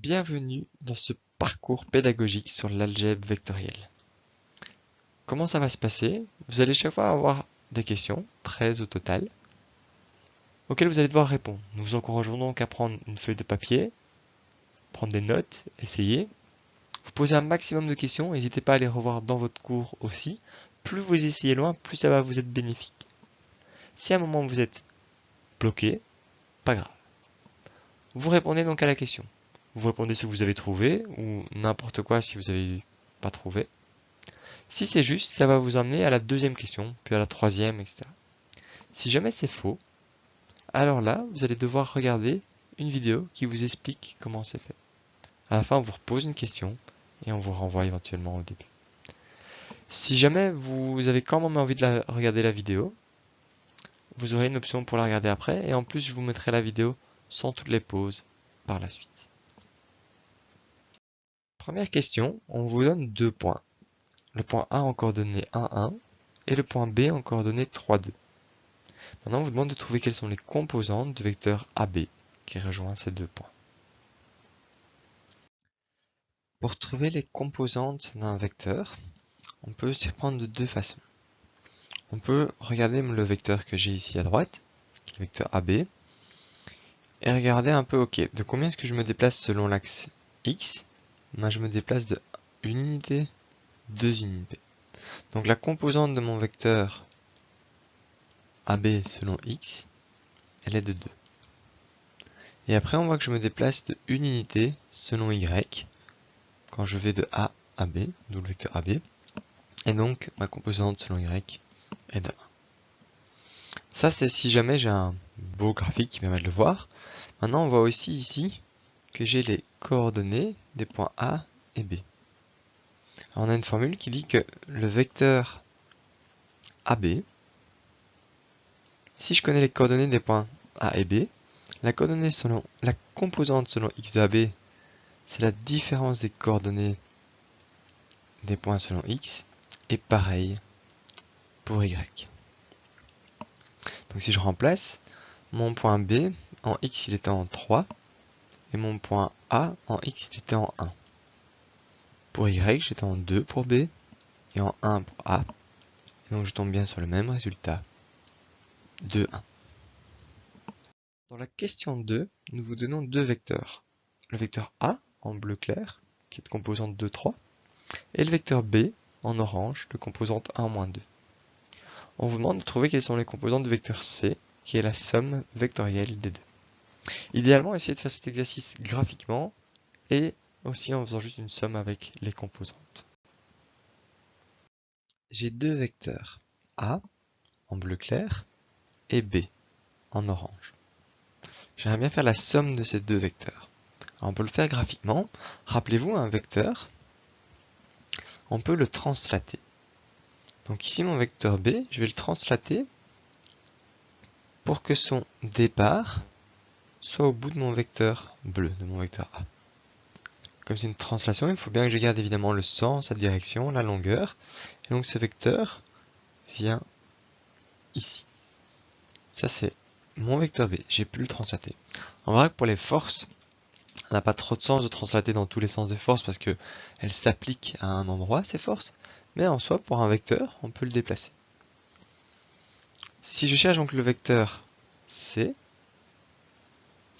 Bienvenue dans ce parcours pédagogique sur l'algèbre vectorielle. Comment ça va se passer? Vous allez chaque fois avoir des questions, 13 au total, auxquelles vous allez devoir répondre. Nous vous encourageons donc à prendre une feuille de papier, prendre des notes, essayer. Vous posez un maximum de questions, n'hésitez pas à les revoir dans votre cours aussi. Plus vous essayez loin, plus ça va vous être bénéfique. Si à un moment vous êtes bloqué, pas grave. Vous répondez donc à la question. Vous répondez ce que vous avez trouvé, ou n'importe quoi si vous n'avez pas trouvé. Si c'est juste, ça va vous emmener à la deuxième question, puis à la troisième, etc. Si jamais c'est faux, alors là, vous allez devoir regarder une vidéo qui vous explique comment c'est fait. À la fin, on vous repose une question et on vous renvoie éventuellement au début. Si jamais vous avez quand même envie de regarder la vidéo, vous aurez une option pour la regarder après et en plus, je vous mettrai la vidéo sans toutes les pauses par la suite. Première question, on vous donne 2 points. Le point A en coordonnées 1, 1 et le point B en coordonnées 3, 2. Maintenant, on vous demande de trouver quelles sont les composantes du vecteur AB qui rejoint ces 2 points. Pour trouver les composantes d'un vecteur, on peut s'y prendre de 2 façons. On peut regarder le vecteur que j'ai ici à droite, le vecteur AB, et regarder un peu, ok, de combien est-ce que je me déplace selon l'axe X? Moi, je me déplace de 1 unité, 2 unités. Donc la composante de mon vecteur AB selon X, elle est de 2. Et après, on voit que je me déplace de 1 unité selon Y, quand je vais de A à B, d'où le vecteur AB. Et donc, ma composante selon Y est de 1. Ça, c'est si jamais j'ai un beau graphique qui permet de le voir. Maintenant, on voit aussi ici que j'ai les coordonnées des points A et B. Alors, on a une formule qui dit que le vecteur AB, si je connais les coordonnées des points A et B, la composante selon X de AB, c'est la différence des coordonnées des points selon X, et pareil pour Y. Donc si je remplace, mon point B, en X il était en 3, et mon point A, en X il était en 1. Pour Y, j'étais en 2 pour B, et en 1 pour A, et donc je tombe bien sur le même résultat, 2, 1. Dans la question 2, nous vous donnons 2 vecteurs. Le vecteur A, en bleu clair, qui est de composante 2, 3, et le vecteur B, en orange, de composante 1, 2. On vous demande de trouver quelles sont les composantes du vecteur C, qui est la somme vectorielle des deux. Idéalement, essayez de faire cet exercice graphiquement et aussi en faisant juste une somme avec les composantes. J'ai 2 vecteurs, A en bleu clair et B en orange. J'aimerais bien faire la somme de ces 2 vecteurs. Alors on peut le faire graphiquement. Rappelez-vous, un vecteur, on peut le translater. Donc ici, mon vecteur B, je vais le translater pour que son départ soit au bout de mon vecteur bleu, de mon vecteur A. Comme c'est une translation, il faut bien que je garde évidemment le sens, la direction, la longueur. Et donc ce vecteur vient ici. Ça c'est mon vecteur B, j'ai pu le translater. On verra que pour les forces, ça n'a pas trop de sens de translater dans tous les sens des forces parce que elles s'appliquent à un endroit, ces forces. Mais en soi, pour un vecteur, on peut le déplacer. Si je cherche donc le vecteur C,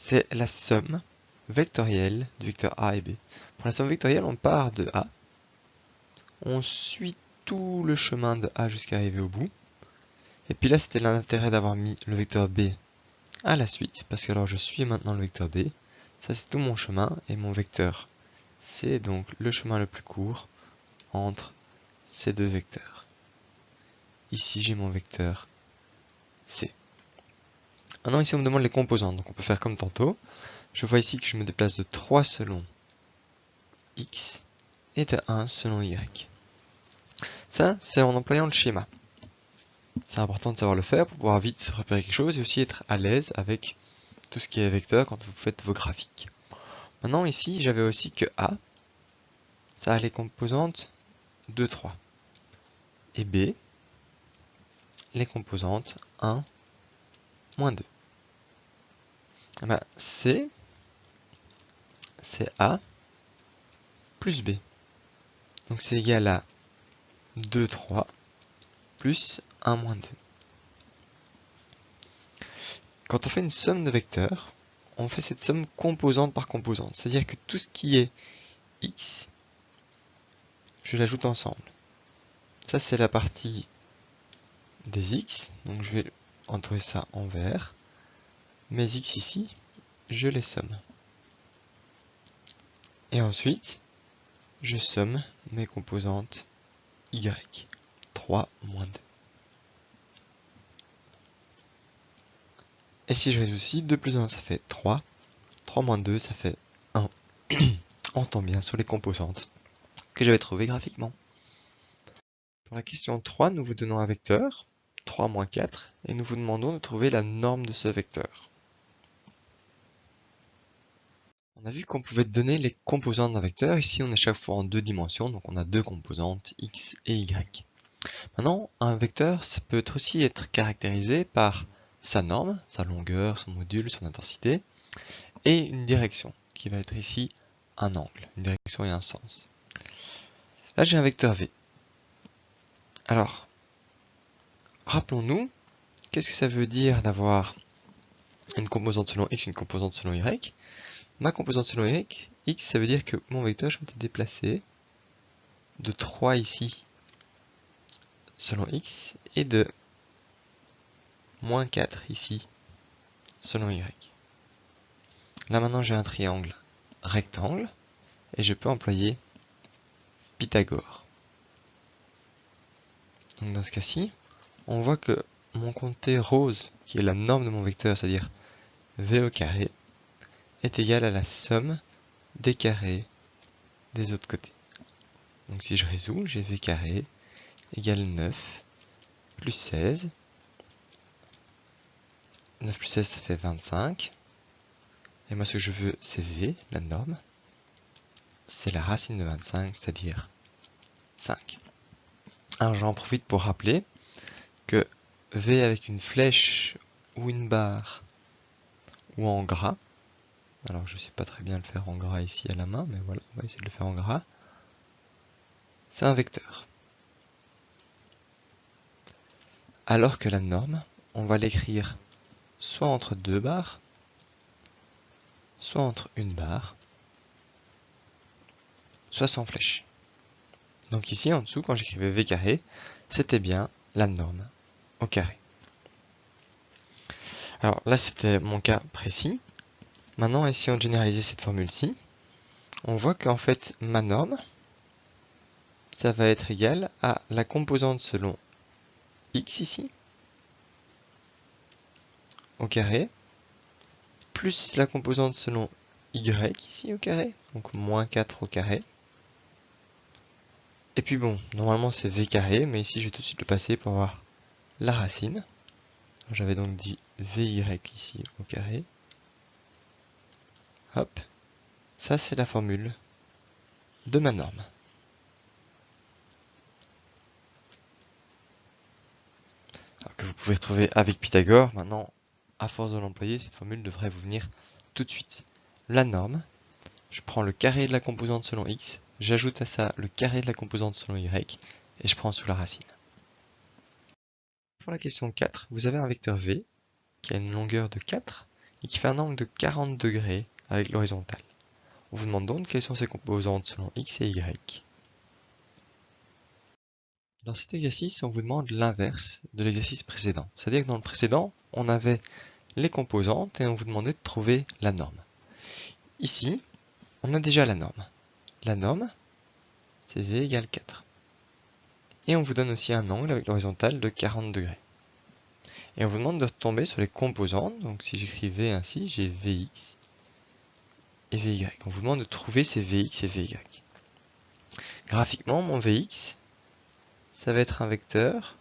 c'est la somme vectorielle du vecteur A et B. Pour la somme vectorielle, on part de A, on suit tout le chemin de A jusqu'à arriver au bout. Et puis là, c'était l'intérêt d'avoir mis le vecteur B à la suite, parce que alors je suis maintenant le vecteur B. Ça, c'est tout mon chemin, et mon vecteur C est donc le chemin le plus court entre ces deux vecteurs. Ici, j'ai mon vecteur C. Maintenant, ici, on me demande les composantes, donc on peut faire comme tantôt. Je vois ici que je me déplace de 3 selon X et de 1 selon Y. Ça, c'est en employant le schéma. C'est important de savoir le faire pour pouvoir vite repérer quelque chose et aussi être à l'aise avec tout ce qui est vecteur quand vous faites vos graphiques. Maintenant ici, j'avais aussi que A, ça a les composantes 2, 3. Et B, les composantes 1, moins 2. C, c'est A plus B. Donc c'est égal à 2, 3 plus 1, moins 2. Quand on fait une somme de vecteurs, on fait cette somme composante par composante. C'est-à-dire que tout ce qui est x, je l'ajoute ensemble. Ça, c'est la partie des x. Donc je vais entourer ça en vert. Mes x ici, je les somme. Et ensuite, je somme mes composantes y. 3 moins 2. Et si je résous aussi, 2 plus 1, ça fait 3. 3 moins 2, ça fait 1. On tombe bien sur les composantes que j'avais trouvées graphiquement. Pour la question 3, nous vous donnons un vecteur, 3 moins 4, et nous vous demandons de trouver la norme de ce vecteur. On a vu qu'on pouvait donner les composantes d'un vecteur. Ici, on est chaque fois en 2 dimensions, donc on a 2 composantes, x et y. Maintenant, un vecteur, ça peut aussi être caractérisé par sa norme, sa longueur, son module, son intensité, et une direction, qui va être ici un angle, une direction et un sens. Là, j'ai un vecteur v. Alors, rappelons-nous, qu'est-ce que ça veut dire d'avoir une composante selon x, une composante selon y? Ma composante selon y, x, ça veut dire que mon vecteur, je vais te déplacer de 3 ici, selon x, et de moins 4 ici, selon y. Là maintenant, j'ai un triangle rectangle, et je peux employer Pythagore. Donc dans ce cas-ci, on voit que mon comté rose, qui est la norme de mon vecteur, c'est-à-dire v au carré, est égal à la somme des carrés des autres côtés. Donc si je résous, j'ai v carré égale 9 plus 16. 9 plus 16, ça fait 25. Et moi, ce que je veux, c'est v, la norme. C'est la racine de 25, c'est-à-dire 5. Alors j'en profite pour rappeler que v avec une flèche ou une barre ou en gras, alors je ne sais pas très bien le faire en gras ici à la main, mais voilà, on va essayer de le faire en gras, c'est un vecteur. Alors que la norme, on va l'écrire soit entre 2 barres, soit entre une barre, soit sans flèche. Donc ici, en dessous, quand j'écrivais v carré, c'était bien la norme au carré. Alors là, c'était mon cas précis. Maintenant, essayons de généraliser cette formule-ci. On voit qu'en fait, ma norme, ça va être égal à la composante selon x ici, au carré, plus la composante selon y ici au carré, donc moins 4 au carré. Et puis bon, normalement c'est v carré, mais ici je vais tout de suite le passer pour avoir la racine. J'avais donc dit vy ici au carré. Hop, ça c'est la formule de ma norme. Alors que vous pouvez retrouver avec Pythagore. Maintenant, à force de l'employer, cette formule devrait vous venir tout de suite. La norme, je prends le carré de la composante selon x, j'ajoute à ça le carré de la composante selon y, et je prends sous la racine. Pour la question 4, vous avez un vecteur v qui a une longueur de 4 et qui fait un angle de 40 degrés avec l'horizontale. On vous demande donc quelles sont ses composantes selon x et y. Dans cet exercice, on vous demande l'inverse de l'exercice précédent. C'est-à-dire que dans le précédent, on avait les composantes et on vous demandait de trouver la norme. Ici, on a déjà la norme. La norme, c'est v égale 4. Et on vous donne aussi un angle avec l'horizontale de 40 degrés. Et on vous demande de tomber sur les composantes. Donc si j'écris v ainsi, j'ai vx et vy. On vous demande de trouver ces vx et vy. Graphiquement, mon vx, ça va être un vecteur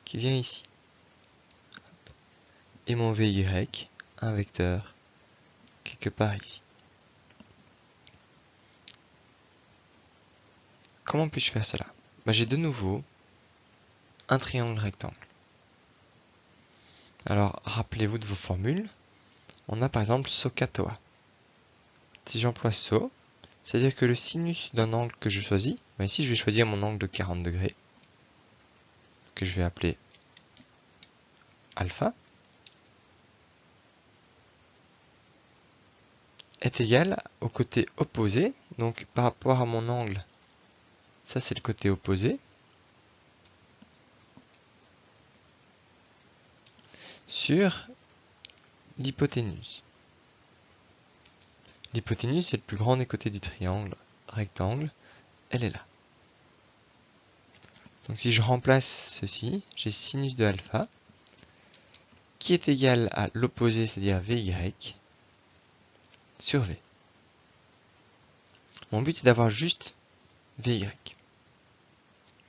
qui vient ici. Et mon vy, un vecteur quelque part ici. Comment puis-je faire cela? J'ai de nouveau un triangle rectangle. Alors, rappelez-vous de vos formules. On a par exemple SOHCAHTOA. si j'emploie SO, c'est-à-dire que le sinus d'un angle que je choisis, ici je vais choisir mon angle de 40 degrés, que je vais appeler alpha, est égal au côté opposé, donc par rapport à mon angle, ça c'est le côté opposé, sur l'hypoténuse. L'hypoténuse c'est le plus grand des côtés du triangle rectangle, elle est là. Donc si je remplace ceci, j'ai sinus de alpha, qui est égal à l'opposé, c'est-à-dire Vy, sur V. Mon but est d'avoir juste Vy.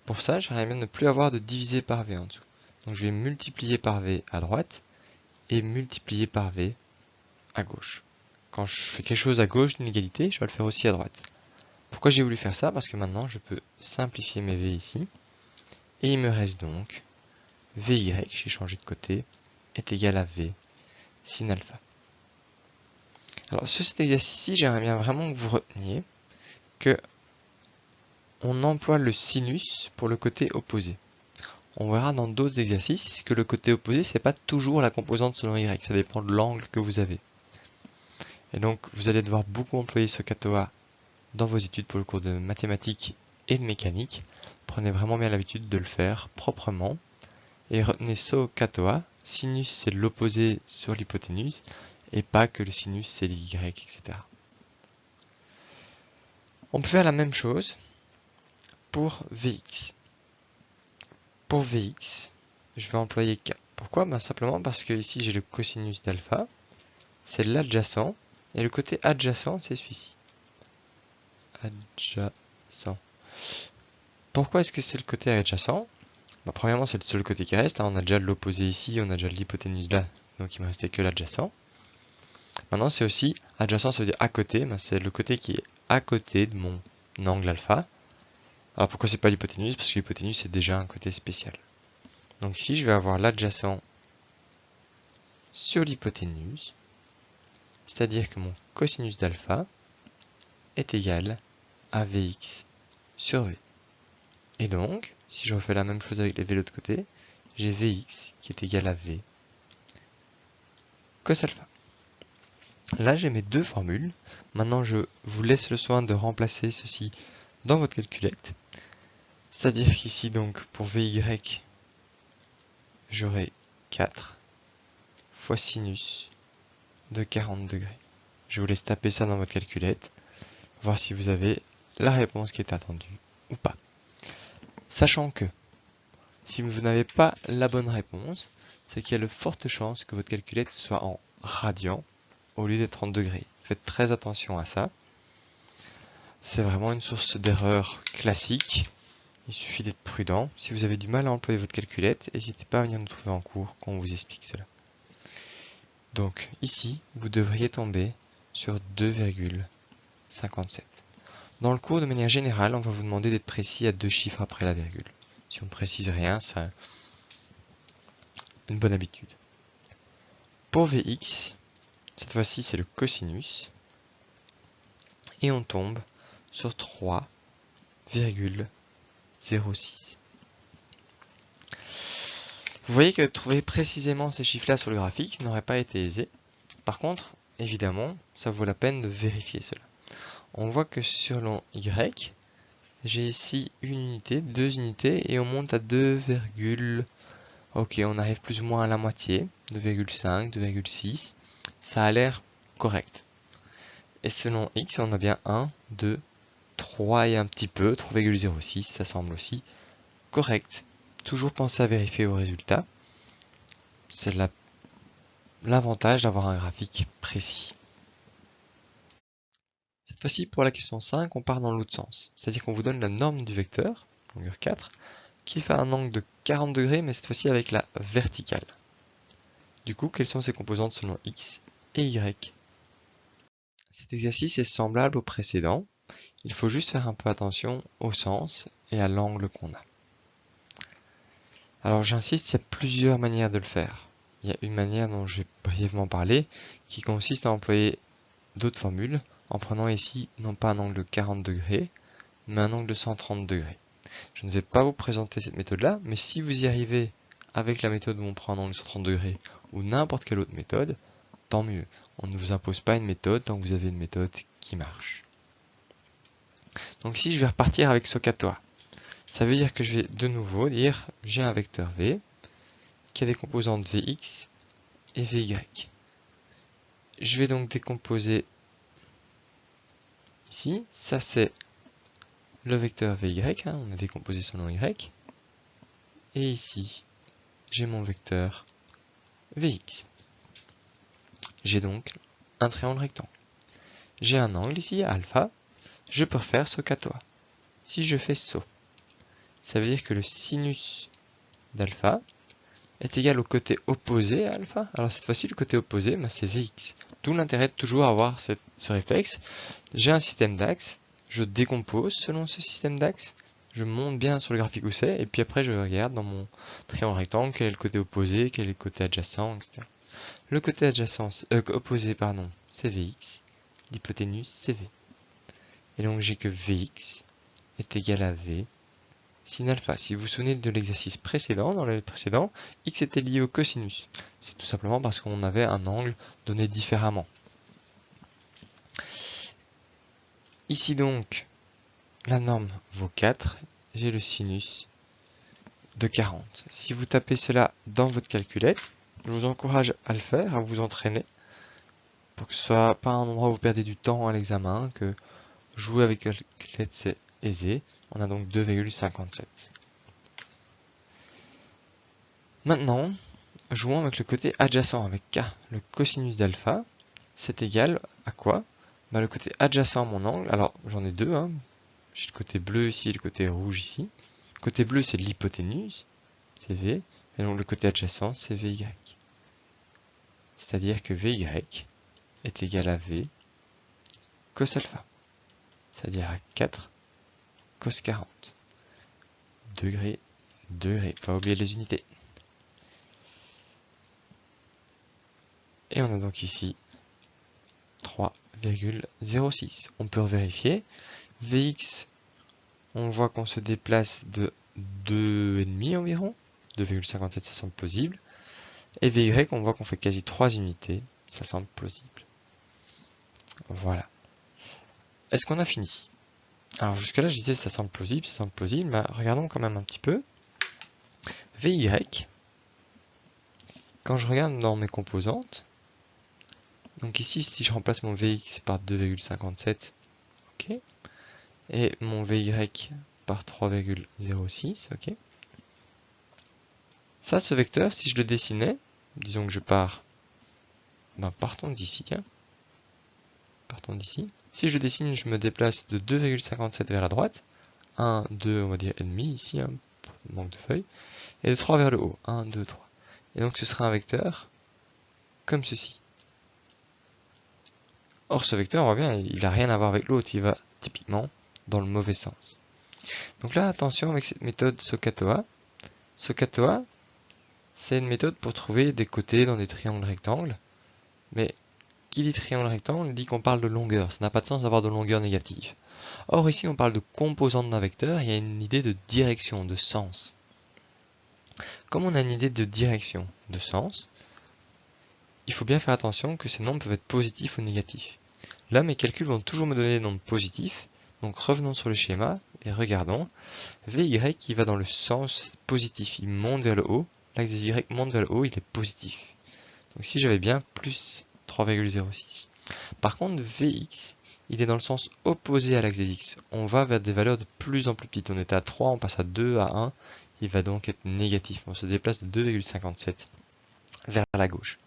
Pour ça, j'aimerais bien ne plus avoir de divisé par V en dessous. Donc je vais multiplier par V à droite et multiplier par V à gauche. Quand je fais quelque chose à gauche d'une égalité, je vais le faire aussi à droite. Pourquoi j'ai voulu faire ça? Parce que maintenant je peux simplifier mes V ici. Et il me reste donc Vy, j'ai changé de côté, est égal à V sin alpha. Alors sur cet exercice-ci, j'aimerais bien vraiment que vous reteniez que on emploie le sinus pour le côté opposé. On verra dans d'autres exercices que le côté opposé, c'est pas toujours la composante selon y, ça dépend de l'angle que vous avez. Et donc vous allez devoir beaucoup employer ce katoa dans vos études pour le cours de mathématiques et de mécanique. Prenez vraiment bien l'habitude de le faire proprement. Et retenez so katoa, sinus c'est l'opposé sur l'hypoténuse, et pas que le sinus c'est l'y, etc. On peut faire la même chose pour Vx. Pour Vx, je vais employer K. Pourquoi? Simplement parce que ici j'ai le cosinus d'alpha, c'est l'adjacent, et le côté adjacent c'est celui-ci. Adjacent. Pourquoi est-ce que c'est le côté adjacent? Premièrement c'est le seul côté qui reste, on a déjà l'opposé ici, on a déjà l'hypoténuse là, donc il me restait que l'adjacent. Maintenant c'est aussi, adjacent ça veut dire à côté, c'est le côté qui est à côté de mon angle alpha. Alors pourquoi c'est pas l'hypoténuse? Parce que l'hypoténuse c'est déjà un côté spécial. Donc ici je vais avoir l'adjacent sur l'hypoténuse, c'est-à-dire que mon cosinus d'alpha est égal à Vx sur V. Et donc, si je refais la même chose avec les V de l'autre côté, j'ai Vx qui est égal à V cos alpha. Là j'ai mes deux formules. Maintenant je vous laisse le soin de remplacer ceci dans votre calculette. C'est-à-dire qu'ici donc pour Vy, j'aurai 4 fois sinus de 40 degrés. Je vous laisse taper ça dans votre calculette, voir si vous avez la réponse qui est attendue ou pas. Sachant que si vous n'avez pas la bonne réponse, c'est qu'il y a de fortes chances que votre calculette soit en radians au lieu d'être en degrés. Faites très attention à ça. C'est vraiment une source d'erreur classique. Il suffit d'être prudent. Si vous avez du mal à employer votre calculette, n'hésitez pas à venir nous trouver en cours quand on vous explique cela. Donc ici, vous devriez tomber sur 2,57. Dans le cours, de manière générale, on va vous demander d'être précis à 2 chiffres après la virgule. Si on ne précise rien, c'est une bonne habitude. Pour Vx, cette fois-ci c'est le cosinus, et on tombe sur 3,06. Vous voyez que trouver précisément ces chiffres-là sur le graphique n'aurait pas été aisé. Par contre, évidemment, ça vaut la peine de vérifier cela. On voit que sur l'on Y, j'ai ici une unité, 2 unités, et on monte à 2, ok, on arrive plus ou moins à la moitié, 2,5, 2,6, ça a l'air correct. Et selon X, on a bien 1, 2, 3 et un petit peu, 3,06, ça semble aussi correct. Toujours penser à vérifier vos résultats. C'est l'avantage d'avoir un graphique précis. Cette fois-ci, pour la question 5, on part dans l'autre sens. C'est-à-dire qu'on vous donne la norme du vecteur, longueur 4, qui fait un angle de 40 degrés, mais cette fois-ci avec la verticale. Du coup, quelles sont ses composantes selon X et Y? Cet exercice est semblable au précédent. Il faut juste faire un peu attention au sens et à l'angle qu'on a. Alors j'insiste, il y a plusieurs manières de le faire. Il y a une manière dont j'ai brièvement parlé, qui consiste à employer d'autres formules, en prenant ici non pas un angle de 40 degrés, mais un angle de 130 degrés. Je ne vais pas vous présenter cette méthode-là, mais si vous y arrivez avec la méthode où on prend un angle de 130 degrés ou n'importe quelle autre méthode, tant mieux. On ne vous impose pas une méthode tant que vous avez une méthode qui marche. Donc ici, je vais repartir avec SOHCAHTOA. Ça veut dire que je vais de nouveau dire j'ai un vecteur V qui a des composantes Vx et Vy. Je vais donc décomposer ici. Ça, c'est le vecteur Vy. On a décomposé selon Y. Et ici, j'ai mon vecteur Vx. J'ai donc un triangle rectangle. J'ai un angle ici, alpha. Je peux refaire SOHCAHTOA. Si je fais SO, ça veut dire que le sinus d'alpha est égal au côté opposé à alpha. Alors cette fois-ci, le côté opposé, c'est Vx. D'où l'intérêt de toujours avoir ce réflexe. J'ai un système d'axes, je décompose selon ce système d'axes, je monte bien sur le graphique où c'est, et puis après je regarde dans mon triangle rectangle quel est le côté opposé, quel est le côté adjacent, etc. Le côté adjacent, opposé, c'est Vx, l'hypoténuse c'est V. Et donc j'ai que Vx est égal à V sin alpha. Si vous vous souvenez de l'exercice précédent, dans le précédent, x était lié au cosinus. C'est tout simplement parce qu'on avait un angle donné différemment. Ici donc, la norme vaut 4, j'ai le sinus de 40. Si vous tapez cela dans votre calculette, je vous encourage à le faire, à vous entraîner, pour que ce soit pas un endroit où vous perdez du temps à l'examen, que jouer avec calculette c'est aisé. On a donc 2,57. Maintenant, jouons avec le côté adjacent, avec K. Le cosinus d'alpha, c'est égal à quoi? Le côté adjacent à mon angle, alors j'en ai deux, j'ai le côté bleu ici et le côté rouge ici. Le côté bleu c'est l'hypoténuse, c'est V, et donc le côté adjacent c'est Vy. C'est-à-dire que Vy est égal à V cos alpha, c'est-à-dire à 4 cos 40. Degré, degré, pas oublier les unités. Et on a donc ici 3,06. On peut vérifier. Vx, on voit qu'on se déplace de 2,5 environ. 2,57, ça semble plausible. Et Vy, on voit qu'on fait quasi 3 unités. Ça semble plausible. Voilà. Est-ce qu'on a fini? Alors jusque-là, je disais ça semble plausible, mais regardons quand même un petit peu. Vy, quand je regarde dans mes composantes, donc ici, si je remplace mon Vx par 2,57, ok, et mon Vy par 3,06, ok. Ça, ce vecteur, si je le dessinais, disons que je pars, partons d'ici, tiens. Partons d'ici. Si je dessine, je me déplace de 2,57 vers la droite. 1, 2, on va dire et demi ici, manque de feuilles. Et de 3 vers le haut. 1, 2, 3. Et donc ce sera un vecteur comme ceci. Or ce vecteur, on voit bien, il n'a rien à voir avec l'autre, il va typiquement dans le mauvais sens. Donc là, attention avec cette méthode SOHCAHTOA. SOHCAHTOA, c'est une méthode pour trouver des côtés dans des triangles rectangles. Mais qui dit triangle rectangle dit qu'on parle de longueur. Ça n'a pas de sens d'avoir de longueur négative. Or ici, on parle de composante d'un vecteur, il y a une idée de direction, de sens. Comme on a une idée de direction, de sens, il faut bien faire attention que ces nombres peuvent être positifs ou négatifs. Là, mes calculs vont toujours me donner des nombres positifs. Donc revenons sur le schéma et regardons. Vy qui va dans le sens positif, il monte vers le haut. L'axe des Y monte vers le haut, il est positif. Donc si j'avais bien plus 3,06. Par contre, Vx, il est dans le sens opposé à l'axe des X. On va vers des valeurs de plus en plus petites. On était à 3, on passe à 2, à 1. Il va donc être négatif. On se déplace de 2,57 vers la gauche.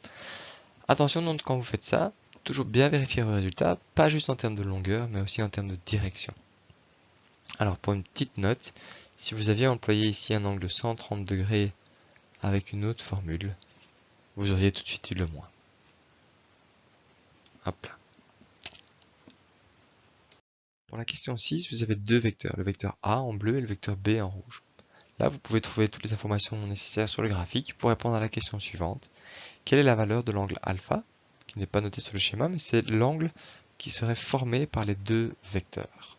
Attention donc quand vous faites ça, toujours bien vérifier vos résultats, pas juste en termes de longueur, mais aussi en termes de direction. Alors pour une petite note, si vous aviez employé ici un angle de 130 degrés avec une autre formule, vous auriez tout de suite eu le moins. Hop là. Pour la question 6, vous avez deux vecteurs, le vecteur A en bleu et le vecteur B en rouge. Là, vous pouvez trouver toutes les informations nécessaires sur le graphique pour répondre à la question suivante. Quelle est la valeur de l'angle alpha, qui n'est pas noté sur le schéma, mais c'est l'angle qui serait formé par les deux vecteurs.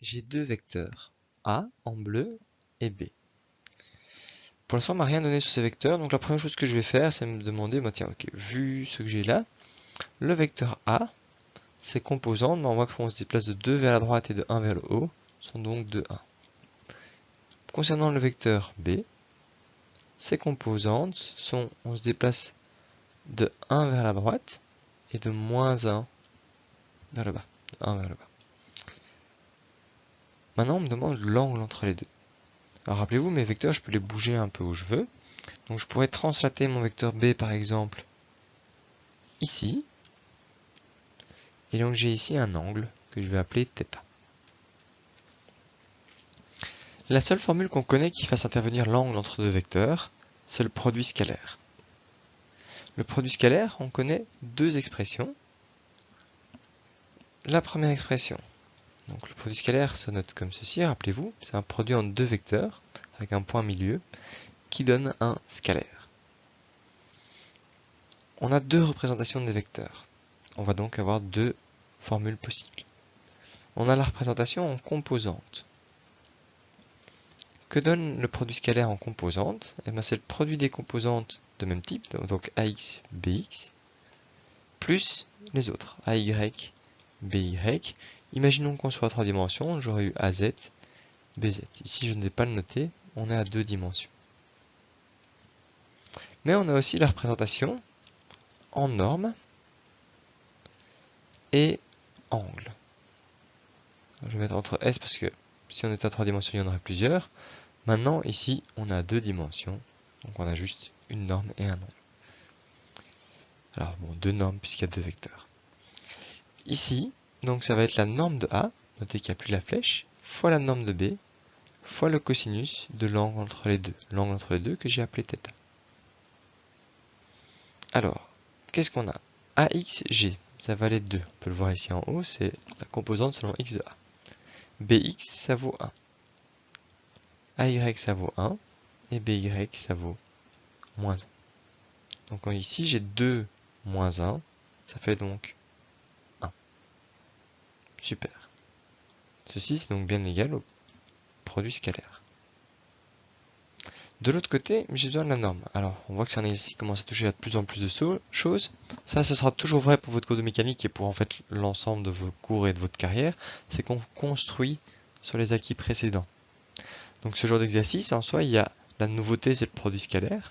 J'ai deux vecteurs, A en bleu et B. Pour l'instant, on m'a rien donné sur ces vecteurs, donc la première chose que je vais faire, c'est me demander, bah tiens, ok, vu ce que j'ai là, le vecteur A, ses composantes, on voit qu'on se déplace de 2 vers la droite et de 1 vers le haut, sont donc de 1. Concernant le vecteur B, ses composantes sont, on se déplace de 1 vers la droite et de moins 1 vers le bas. De 1 vers le bas. Maintenant, on me demande l'angle entre les deux. Alors rappelez-vous, mes vecteurs, je peux les bouger un peu où je veux. Donc je pourrais translater mon vecteur B par exemple ici. Et donc j'ai ici un angle que je vais appeler θ. La seule formule qu'on connaît qui fasse intervenir l'angle entre deux vecteurs, c'est le produit scalaire. Le produit scalaire, on connaît deux expressions. La première expression, donc le produit scalaire se note comme ceci, rappelez-vous, c'est un produit entre deux vecteurs, avec un point milieu, qui donne un scalaire. On a deux représentations des vecteurs. On va donc avoir deux formules possibles. On a la représentation en composantes. Que donne le produit scalaire en composantes? Eh bien, c'est le produit des composantes de même type, donc AX, BX, plus les autres, AY, BY. Imaginons qu'on soit à 3 dimensions, j'aurais eu AZ, BZ. Ici, je ne vais pas le noter, on est à 2 dimensions. Mais on a aussi la représentation en norme et angle. Je vais mettre entre S parce que si on était à 3 dimensions, il y en aurait plusieurs. Maintenant, ici, on a 2 dimensions, donc on a juste une norme et un angle. Alors bon, deux normes puisqu'il y a deux vecteurs. Ici, donc ça va être la norme de A, notez qu'il n'y a plus la flèche, fois la norme de B, fois le cosinus de l'angle entre les deux. L'angle entre les deux que j'ai appelé θ. Alors, qu'est-ce qu'on a? AXG, ça valait 2. On peut le voir ici en haut, c'est la composante selon x de A. BX, ça vaut 1. AY, ça vaut 1. Et BY, ça vaut moins 1. Donc ici, j'ai 2 moins 1. Ça fait donc 1. Super. Ceci, c'est donc bien égal au produit scalaire. De l'autre côté, j'ai besoin de la norme. Alors, on voit que c'est un exercice qui commence à toucher à de plus en plus de choses. Ça, ce sera toujours vrai pour votre cours de mécanique et pour en fait l'ensemble de vos cours et de votre carrière. C'est qu'on construit sur les acquis précédents. Donc ce genre d'exercice, en soi, il y a la nouveauté, c'est le produit scalaire.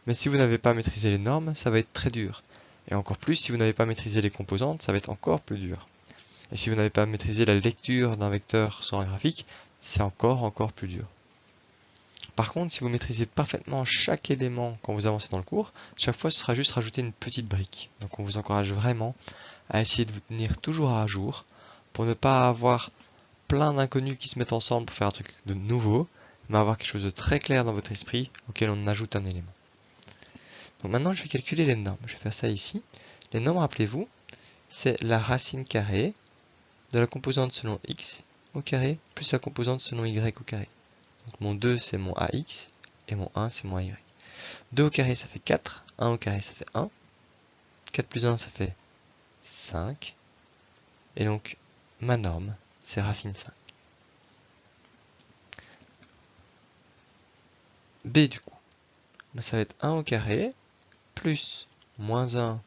Mais si vous n'avez pas maîtrisé les normes, ça va être très dur. Et encore plus, si vous n'avez pas maîtrisé les composantes, ça va être encore plus dur. Et si vous n'avez pas maîtrisé la lecture d'un vecteur sur un graphique, c'est encore plus dur. Par contre, si vous maîtrisez parfaitement chaque élément quand vous avancez dans le cours, chaque fois ce sera juste rajouter une petite brique. Donc on vous encourage vraiment à essayer de vous tenir toujours à jour pour ne pas avoir plein d'inconnus qui se mettent ensemble pour faire un truc de nouveau, mais avoir quelque chose de très clair dans votre esprit auquel on ajoute un élément. Donc maintenant je vais calculer les normes. Je vais faire ça ici. Les normes, rappelez-vous, c'est la racine carrée de la composante selon x au carré plus la composante selon y au carré. Donc mon 2 c'est mon ax et mon 1 c'est mon ay. 2 au carré ça fait 4, 1 au carré ça fait 1, 4 plus 1 ça fait 5, et donc ma norme c'est racine 5. B du coup, ça va être 1 au carré plus moins 1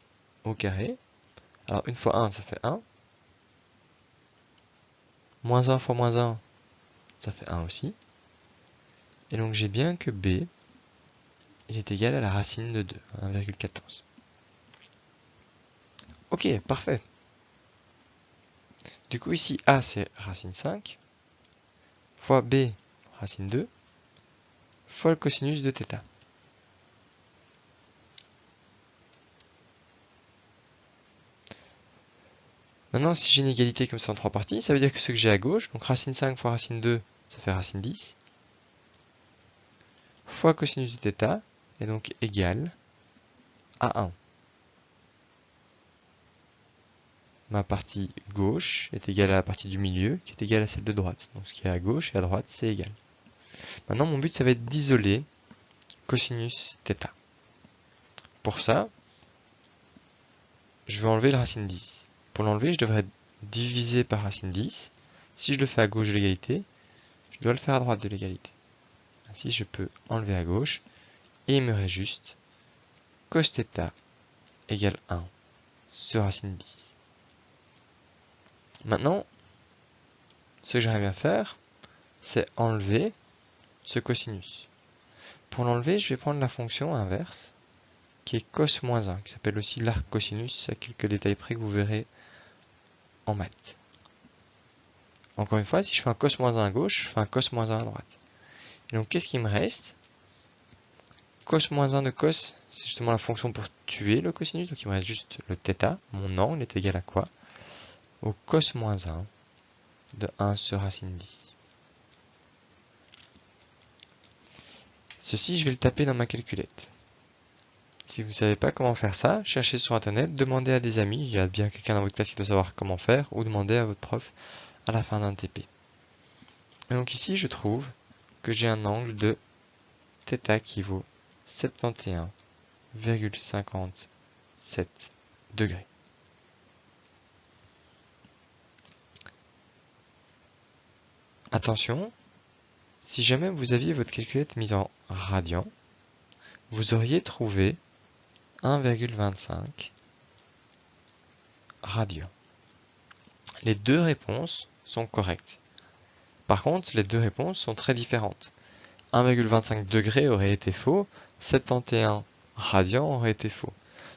au carré. Alors 1 fois 1 ça fait 1, moins 1 fois moins 1 ça fait 1 aussi. Et donc j'ai bien que B il est égal à la racine de 2, 1,14. Ok, parfait. Du coup ici A c'est racine 5, fois B racine 2, fois le cosinus de θ. Maintenant si j'ai une égalité comme ça en trois parties, ça veut dire que ce que j'ai à gauche, donc racine 5 fois racine 2, ça fait racine 10, fois cosinus de θ, est donc égal à 1. Ma partie gauche est égale à la partie du milieu, qui est égale à celle de droite. Donc ce qui est à gauche et à droite, c'est égal. Maintenant, mon but, ça va être d'isoler cosinus θ. Pour ça, je vais enlever le racine 10. Pour l'enlever, je devrais diviser par racine 10. Si je le fais à gauche de l'égalité, je dois le faire à droite de l'égalité. Ainsi, je peux enlever à gauche et il me reste juste cos θ égale 1 sur racine 10. Maintenant, ce que j'aimerais bien faire, c'est enlever ce cosinus. Pour l'enlever, je vais prendre la fonction inverse, qui est cos moins 1, qui s'appelle aussi l'arc cosinus, à quelques détails près que vous verrez en maths. Encore une fois, si je fais un cos moins 1 à gauche, je fais un cos moins 1 à droite. Et donc, qu'est-ce qui me reste? Cos moins 1 de cos, c'est justement la fonction pour tuer le cosinus, donc il me reste juste le θ. Mon angle est égal à quoi? Au cos moins 1 de 1 sur racine 10. Ceci, je vais le taper dans ma calculette. Si vous ne savez pas comment faire ça, cherchez sur internet, demandez à des amis, il y a bien quelqu'un dans votre classe qui doit savoir comment faire, ou demandez à votre prof à la fin d'un TP. Et donc ici, je trouve que j'ai un angle de θ qui vaut 71,57 degrés. Attention, si jamais vous aviez votre calculette mise en radians, vous auriez trouvé 1,25 radians. Les deux réponses sont correctes. Par contre, les deux réponses sont très différentes. 1,25 degrés aurait été faux, 71 radians aurait été faux.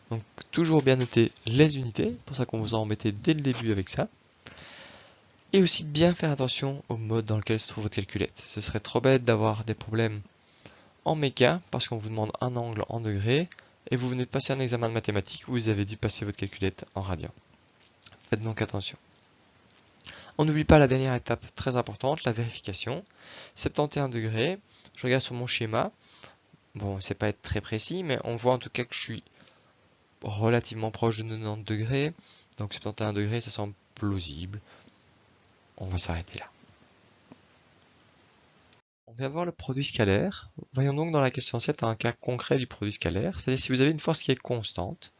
Donc toujours bien noter les unités, pour ça qu'on vous a embêté dès le début avec ça. Et aussi bien faire attention au mode dans lequel se trouve votre calculette. Ce serait trop bête d'avoir des problèmes en méga, parce qu'on vous demande un angle en degrés, et vous venez de passer un examen de mathématiques où vous avez dû passer votre calculette en radians. Faites donc attention. On n'oublie pas la dernière étape très importante, la vérification. 71 degrés, je regarde sur mon schéma. Bon, c'est pas être très précis, mais on voit en tout cas que je suis relativement proche de 90 degrés. Donc 71 degrés, ça semble plausible. On va s'arrêter là. On vient de voir le produit scalaire. Voyons donc dans la question 7 un cas concret du produit scalaire. C'est-à-dire si vous avez une force qui est constante,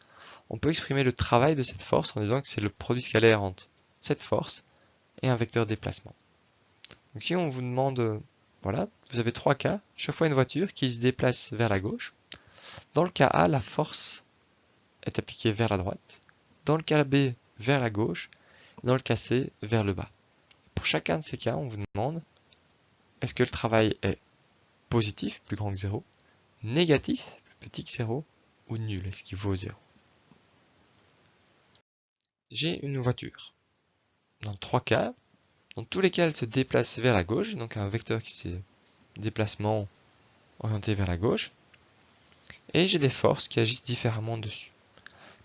on peut exprimer le travail de cette force en disant que c'est le produit scalaire entre cette force et un vecteur déplacement. Donc si on vous demande, voilà, vous avez trois cas, chaque fois une voiture qui se déplace vers la gauche. Dans le cas A, la force est appliquée vers la droite. Dans le cas B, vers la gauche. Dans le cas C, vers le bas. Pour chacun de ces cas, on vous demande, est-ce que le travail est positif, plus grand que 0, négatif, plus petit que 0, ou nul, est-ce qu'il vaut 0? J'ai une voiture. Dans trois cas, dans tous les cas, elle se déplace vers la gauche, donc un vecteur qui s'est déplacement orienté vers la gauche. Et j'ai des forces qui agissent différemment dessus.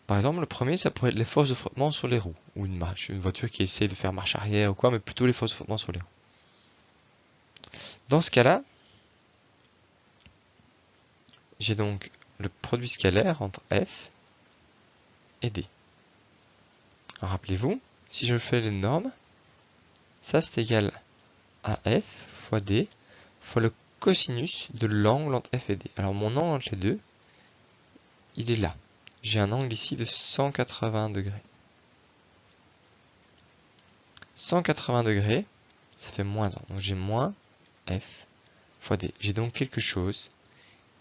Par exemple, le premier, ça pourrait être les forces de frottement sur les roues, ou une voiture qui essaye de faire marche arrière ou quoi, mais plutôt les forces de frottement sur les roues. Dans ce cas-là, j'ai donc le produit scalaire entre F et D. Alors rappelez-vous, si je fais les normes, ça c'est égal à F fois D fois le cosinus de l'angle entre F et D. Alors mon angle entre les deux, il est là. J'ai un angle ici de 180 degrés. 180 degrés, ça fait moins 1. Donc j'ai moins F fois D. J'ai donc quelque chose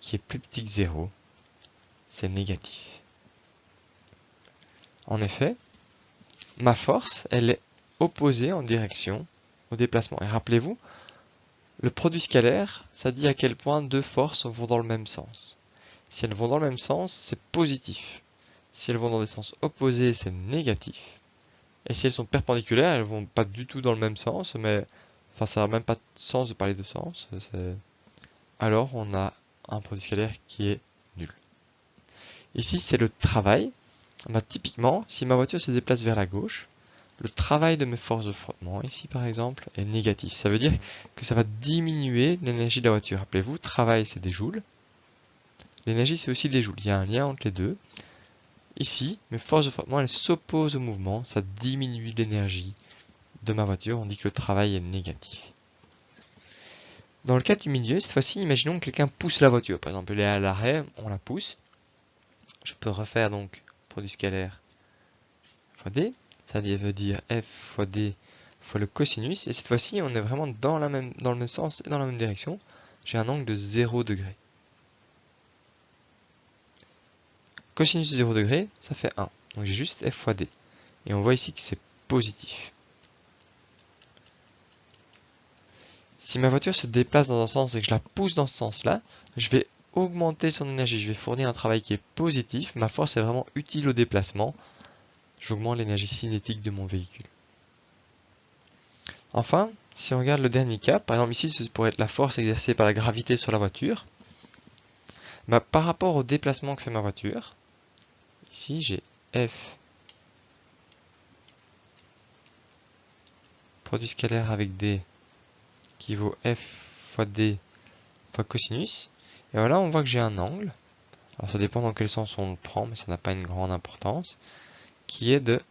qui est plus petit que 0. C'est négatif. En effet, ma force, elle est opposée en direction au déplacement. Et rappelez-vous, le produit scalaire, ça dit à quel point deux forces vont dans le même sens. Si elles vont dans le même sens, c'est positif. Si elles vont dans des sens opposés, c'est négatif. Et si elles sont perpendiculaires, elles vont pas du tout dans le même sens, mais enfin ça n'a même pas de sens de parler de sens. Alors on a un produit scalaire qui est nul. Ici c'est le travail. Typiquement, si ma voiture se déplace vers la gauche, le travail de mes forces de frottement, ici par exemple, est négatif. Ça veut dire que ça va diminuer l'énergie de la voiture. Rappelez-vous, travail c'est des joules. L'énergie c'est aussi des joules. Il y a un lien entre les deux. Ici, mes forces de frottement, elles s'opposent au mouvement. Ça diminue l'énergie de ma voiture. On dit que le travail est négatif. Dans le cas du milieu, cette fois-ci, imaginons que quelqu'un pousse la voiture. Par exemple, elle est à l'arrêt, on la pousse. Je peux refaire donc produit scalaire fois d. Ça veut dire f fois d fois le cosinus. Et cette fois-ci, on est vraiment dans le même sens et dans la même direction. J'ai un angle de 0 degré. Cosinus de 0 degré, ça fait 1. Donc j'ai juste f fois d. Et on voit ici que c'est positif. Si ma voiture se déplace dans un sens et que je la pousse dans ce sens-là, je vais augmenter son énergie. Je vais fournir un travail qui est positif. Ma force est vraiment utile au déplacement. J'augmente l'énergie cinétique de mon véhicule. Enfin, si on regarde le dernier cas, par exemple ici, ce pourrait être la force exercée par la gravité sur la voiture. Par rapport au déplacement que fait ma voiture, ici j'ai F produit scalaire avec D qui vaut F fois D fois cosinus. Et voilà, on voit que j'ai un angle. Alors ça dépend dans quel sens on le prend, mais ça n'a pas une grande importance, qui est de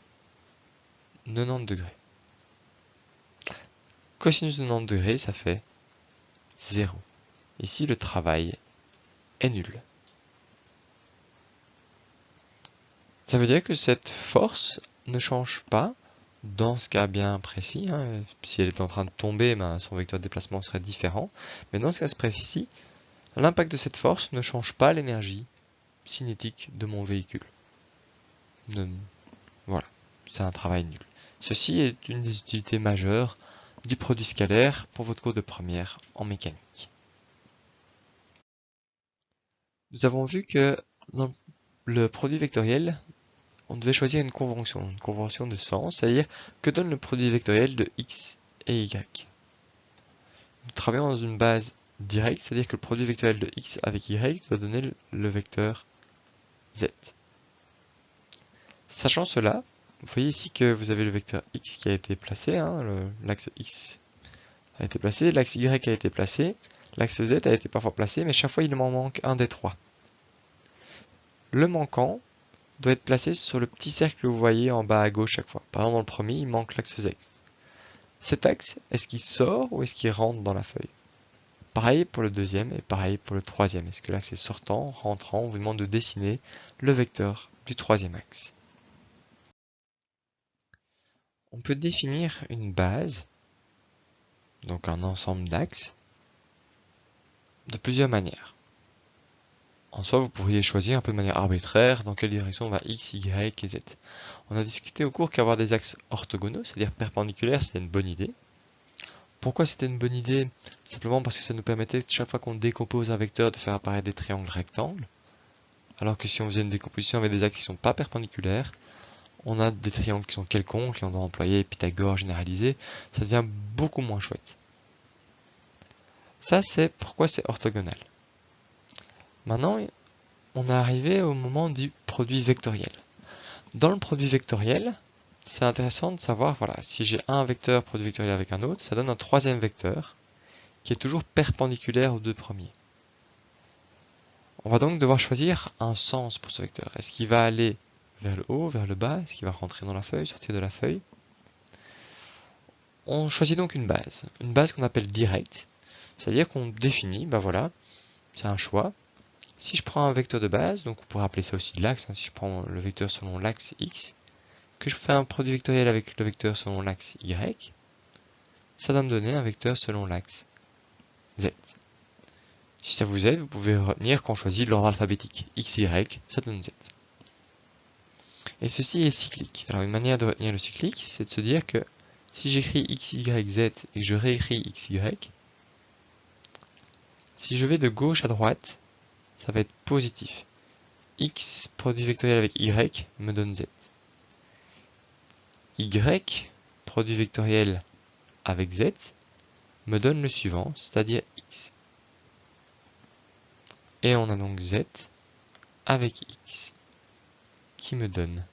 90 degrés. Cosinus de 90 degrés, ça fait 0. Ici, le travail est nul. Ça veut dire que cette force ne change pas dans ce cas bien précis. Si elle était en train de tomber, son vecteur de déplacement serait différent. Mais dans ce cas précis, l'impact de cette force ne change pas l'énergie cinétique de mon véhicule. Voilà, c'est un travail nul. Ceci est une des utilités majeures du produit scalaire pour votre cours de première en mécanique. Nous avons vu que dans le produit vectoriel, on devait choisir une convention de sens, c'est-à-dire que donne le produit vectoriel de x et y. Nous travaillons dans une base directe, c'est-à-dire que le produit vectoriel de x avec y doit donner le vecteur z. Sachant cela, vous voyez ici que vous avez le vecteur x qui a été placé, l'axe x a été placé, l'axe y a été placé, l'axe z a été parfois placé, mais chaque fois il m'en manque un des trois. Le manquant doit être placé sur le petit cercle que vous voyez en bas à gauche chaque fois. Par exemple, dans le premier, il manque l'axe z. Cet axe, est-ce qu'il sort ou est-ce qu'il rentre dans la feuille? Pareil pour le deuxième et pareil pour le troisième. Est-ce que l'axe est sortant, rentrant? On vous demande de dessiner le vecteur du troisième axe. On peut définir une base, donc un ensemble d'axes, de plusieurs manières. En soi, vous pourriez choisir un peu de manière arbitraire dans quelle direction va x, y et z. On a discuté au cours qu'avoir des axes orthogonaux, c'est-à-dire perpendiculaires, c'était une bonne idée. Pourquoi c'était une bonne idée? Simplement parce que ça nous permettait, chaque fois qu'on décompose un vecteur, de faire apparaître des triangles rectangles. Alors que si on faisait une décomposition avec des axes qui ne sont pas perpendiculaires, on a des triangles qui sont quelconques, et on doit employer Pythagore généralisé, ça devient beaucoup moins chouette. Ça, c'est pourquoi c'est orthogonal. Maintenant, on est arrivé au moment du produit vectoriel. Dans le produit vectoriel, c'est intéressant de savoir, voilà, si j'ai un vecteur produit vectoriel avec un autre, ça donne un troisième vecteur qui est toujours perpendiculaire aux deux premiers. On va donc devoir choisir un sens pour ce vecteur. Est-ce qu'il va aller vers le haut, vers le bas? Est-ce qu'il va rentrer dans la feuille, sortir de la feuille? On choisit donc une base qu'on appelle directe, c'est-à-dire qu'on définit, voilà, c'est un choix. Si je prends un vecteur de base, donc on pourrait appeler ça aussi l'axe, si je prends le vecteur selon l'axe x, que je fais un produit vectoriel avec le vecteur selon l'axe y, ça va me donner un vecteur selon l'axe z. Si ça vous aide, vous pouvez retenir qu'on choisit l'ordre alphabétique. X, Y, ça donne Z. Et ceci est cyclique. Alors une manière de retenir le cyclique, c'est de se dire que si j'écris X, Y, Z et que je réécris X, Y, si je vais de gauche à droite, ça va être positif. X, produit vectoriel avec Y, me donne Z. Y, produit vectoriel avec Z, me donne le suivant, c'est-à-dire X. Et on a donc Z avec X qui me donne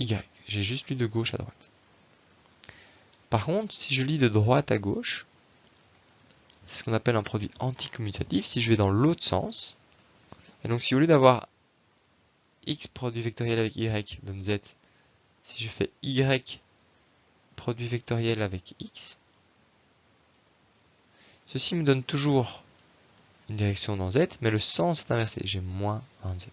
Y. J'ai juste lu de gauche à droite. Par contre, si je lis de droite à gauche, c'est ce qu'on appelle un produit anticommutatif. Si je vais dans l'autre sens, et donc si au lieu d'avoir X produit vectoriel avec Y donne Z, si je fais Y produit vectoriel avec X, ceci me donne toujours une direction dans Z, mais le sens est inversé. J'ai moins un Z.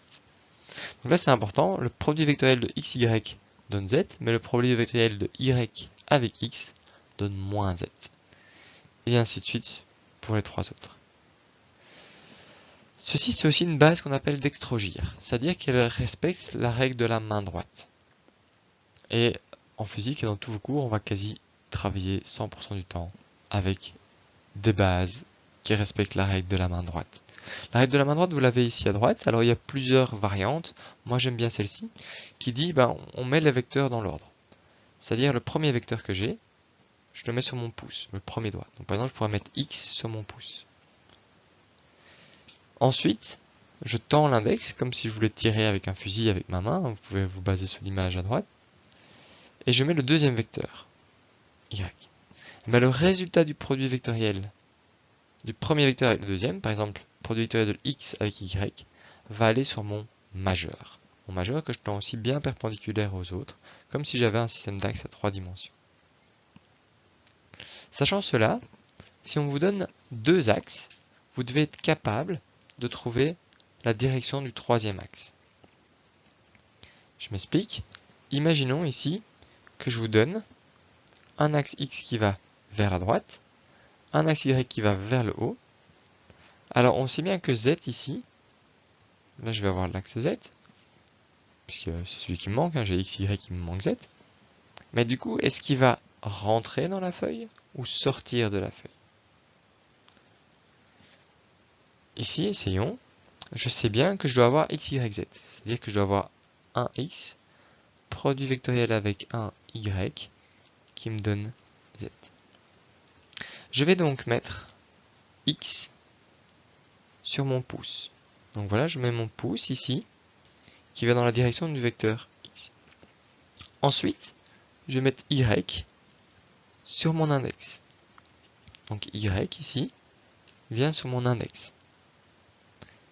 Donc là, c'est important. Le produit vectoriel de X, Y donne z, mais le produit vectoriel de y avec x donne moins z. Et ainsi de suite pour les trois autres. Ceci, c'est aussi une base qu'on appelle dextrogir, c'est-à-dire qu'elle respecte la règle de la main droite. Et en physique et dans tous vos cours, on va quasi travailler 100% du temps avec des bases qui respectent la règle de la main droite. La règle de la main droite, vous l'avez ici à droite. Alors il y a plusieurs variantes. Moi j'aime bien celle-ci, qui dit on met les vecteurs dans l'ordre. C'est-à-dire le premier vecteur que j'ai, je le mets sur mon pouce, le premier doigt. Donc par exemple, je pourrais mettre x sur mon pouce. Ensuite, je tends l'index comme si je voulais tirer avec un fusil avec ma main. Vous pouvez vous baser sur l'image à droite. Et je mets le deuxième vecteur, y. Mais le résultat du produit vectoriel du premier vecteur avec le deuxième, par exemple, le produit vectoriel de x avec y, va aller sur mon majeur. Mon majeur que je tends aussi bien perpendiculaire aux autres, comme si j'avais un système d'axes à 3 dimensions. Sachant cela, si on vous donne deux axes, vous devez être capable de trouver la direction du troisième axe. Je m'explique. Imaginons ici que je vous donne un axe x qui va vers la droite, un axe y qui va vers le haut. Alors on sait bien que z ici, là je vais avoir l'axe z, puisque c'est celui qui me manque, j'ai x, y qui me manque z. Mais du coup, est-ce qu'il va rentrer dans la feuille ou sortir de la feuille? Ici, essayons. Je sais bien que je dois avoir x, y, z. C'est-à-dire que je dois avoir un x, produit vectoriel avec un y, qui me donne z. Je vais donc mettre x sur mon pouce. Donc voilà, je mets mon pouce ici, qui va dans la direction du vecteur x. Ensuite, je vais mettre y sur mon index. Donc y ici vient sur mon index.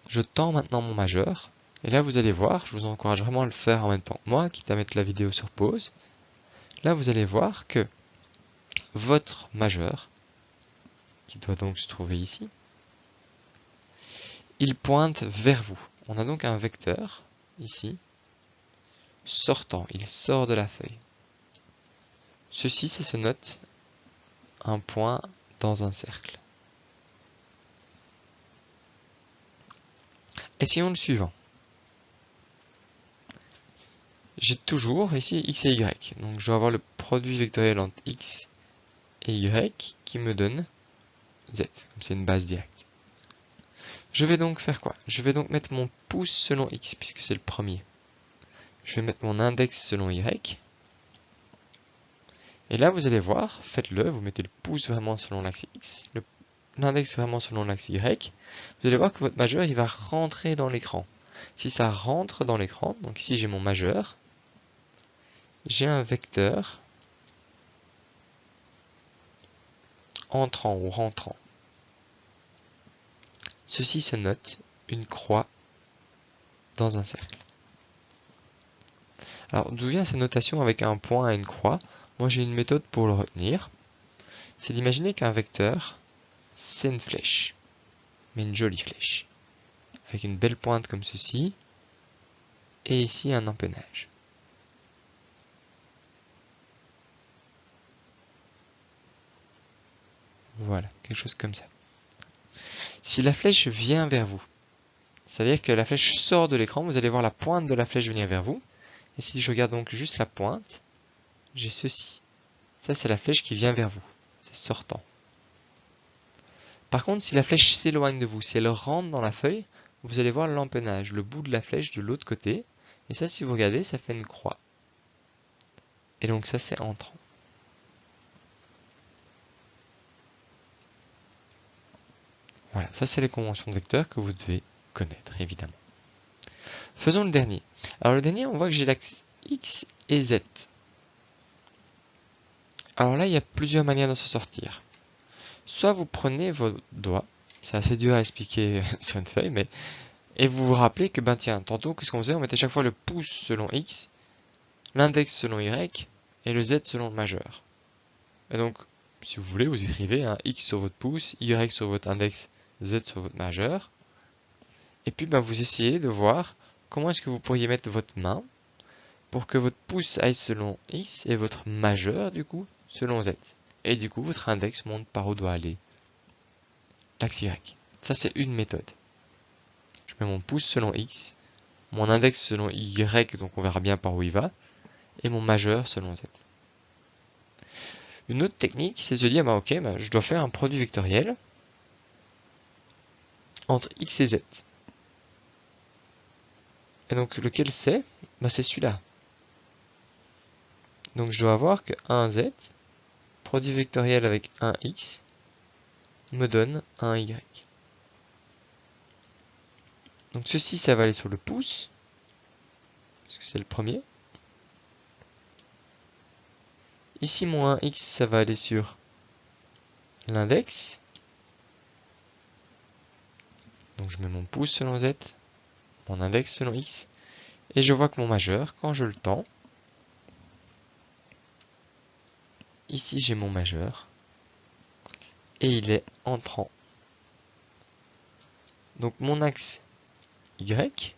Je tends maintenant mon majeur, et là vous allez voir, je vous encourage vraiment à le faire en même temps que moi, quitte à mettre la vidéo sur pause. Là vous allez voir que votre majeur, qui doit donc se trouver ici, il pointe vers vous. On a donc un vecteur, ici, sortant, il sort de la feuille. Ceci, ça se note un point dans un cercle. Essayons le suivant. J'ai toujours ici x et y. Donc je vais avoir le produit vectoriel entre x et y qui me donne z, comme c'est une base directe. Je vais donc faire quoi? Je vais donc mettre mon pouce selon x, puisque c'est le premier. Je vais mettre mon index selon y. Et là, vous allez voir, faites-le, vous mettez le pouce vraiment selon l'axe x, l'index vraiment selon l'axe y. Vous allez voir que votre majeur, il va rentrer dans l'écran. Si ça rentre dans l'écran, donc ici j'ai mon majeur, j'ai un vecteur entrant ou rentrant. Ceci se note une croix dans un cercle. Alors, d'où vient cette notation avec un point et une croix? Moi, j'ai une méthode pour le retenir. C'est d'imaginer qu'un vecteur, c'est une flèche, mais une jolie flèche, avec une belle pointe comme ceci, et ici un empennage. Voilà, quelque chose comme ça. Si la flèche vient vers vous, c'est-à-dire que la flèche sort de l'écran, vous allez voir la pointe de la flèche venir vers vous. Et si je regarde donc juste la pointe, j'ai ceci. Ça, c'est la flèche qui vient vers vous. C'est sortant. Par contre, si la flèche s'éloigne de vous, si elle rentre dans la feuille, vous allez voir l'empennage, le bout de la flèche de l'autre côté. Et ça, si vous regardez, ça fait une croix. Et donc ça, c'est entrant. Voilà, ça c'est les conventions de vecteurs que vous devez connaître, évidemment. Faisons le dernier. Alors le dernier, on voit que j'ai l'axe x et z. Alors là, il y a plusieurs manières de s'en sortir. Soit vous prenez vos doigts, c'est assez dur à expliquer sur une feuille, mais et vous vous rappelez que, tiens, tantôt, qu'est-ce qu'on faisait? On mettait chaque fois le pouce selon x, l'index selon y, et le z selon le majeur. Et donc, si vous voulez, vous écrivez un x sur votre pouce, y sur votre index, z sur votre majeur. Et puis, vous essayez de voir comment est-ce que vous pourriez mettre votre main pour que votre pouce aille selon X et votre majeur, du coup, selon Z. Et du coup, votre index montre par où doit aller l'axe Y. Ça, c'est une méthode. Je mets mon pouce selon X, mon index selon Y, donc on verra bien par où il va, et mon majeur selon Z. Une autre technique, c'est de se dire, ok, je dois faire un produit vectoriel entre X et Z. Et donc, lequel c'est? C'est celui-là. Donc, je dois avoir que 1Z, produit vectoriel avec 1X, me donne 1Y. Donc, ceci, ça va aller sur le pouce, parce que c'est le premier. Ici, mon 1X, ça va aller sur l'index. Donc, je mets mon pouce selon Z, mon index selon X. Et je vois que mon majeur, quand je le tends, ici j'ai mon majeur, et il est entrant. Donc mon axe Y,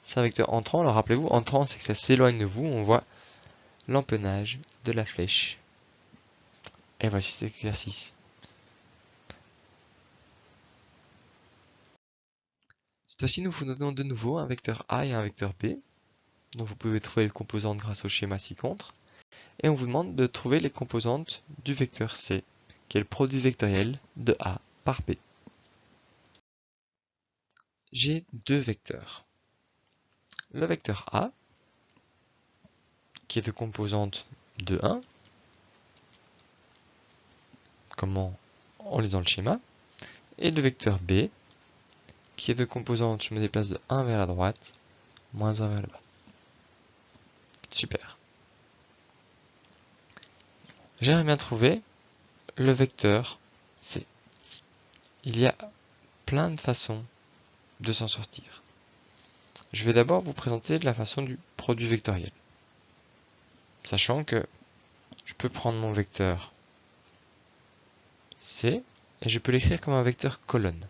c'est un vecteur entrant. Alors rappelez-vous, entrant, c'est que ça s'éloigne de vous. On voit l'empennage de la flèche. Et voici cet exercice. Cette fois-ci, nous vous donnons de nouveau un vecteur A et un vecteur B, dont vous pouvez trouver les composantes grâce au schéma ci-contre. Et on vous demande de trouver les composantes du vecteur C, qui est le produit vectoriel de A par B. J'ai deux vecteurs. Le vecteur A, qui est de composante de 1, comment en lisant le schéma, et le vecteur B, qui est de composante, je me déplace de 1 vers la droite, moins 1 vers le bas. Super. J'aimerais bien trouver le vecteur C. Il y a plein de façons de s'en sortir. Je vais d'abord vous présenter la façon du produit vectoriel. Sachant que je peux prendre mon vecteur C et je peux l'écrire comme un vecteur colonne.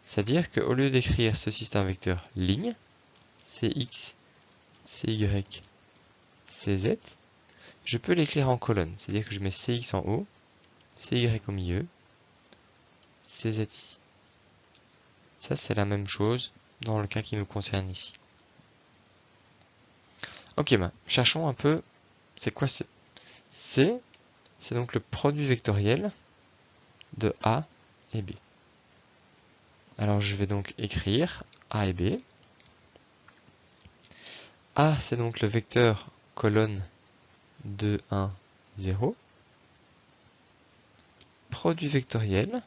C'est-à-dire qu'au lieu d'écrire ceci c'est un vecteur ligne, Cx, Cy, Cz, je peux l'écrire en colonne. C'est-à-dire que je mets Cx en haut, Cy au milieu, Cz ici. Ça c'est la même chose dans le cas qui nous concerne ici. Ok, cherchons un peu, c'est quoi C? C, c'est donc le produit vectoriel de A et B. Alors je vais donc écrire A et B. A, c'est donc le vecteur colonne 2, 1, 0. Produit vectoriel,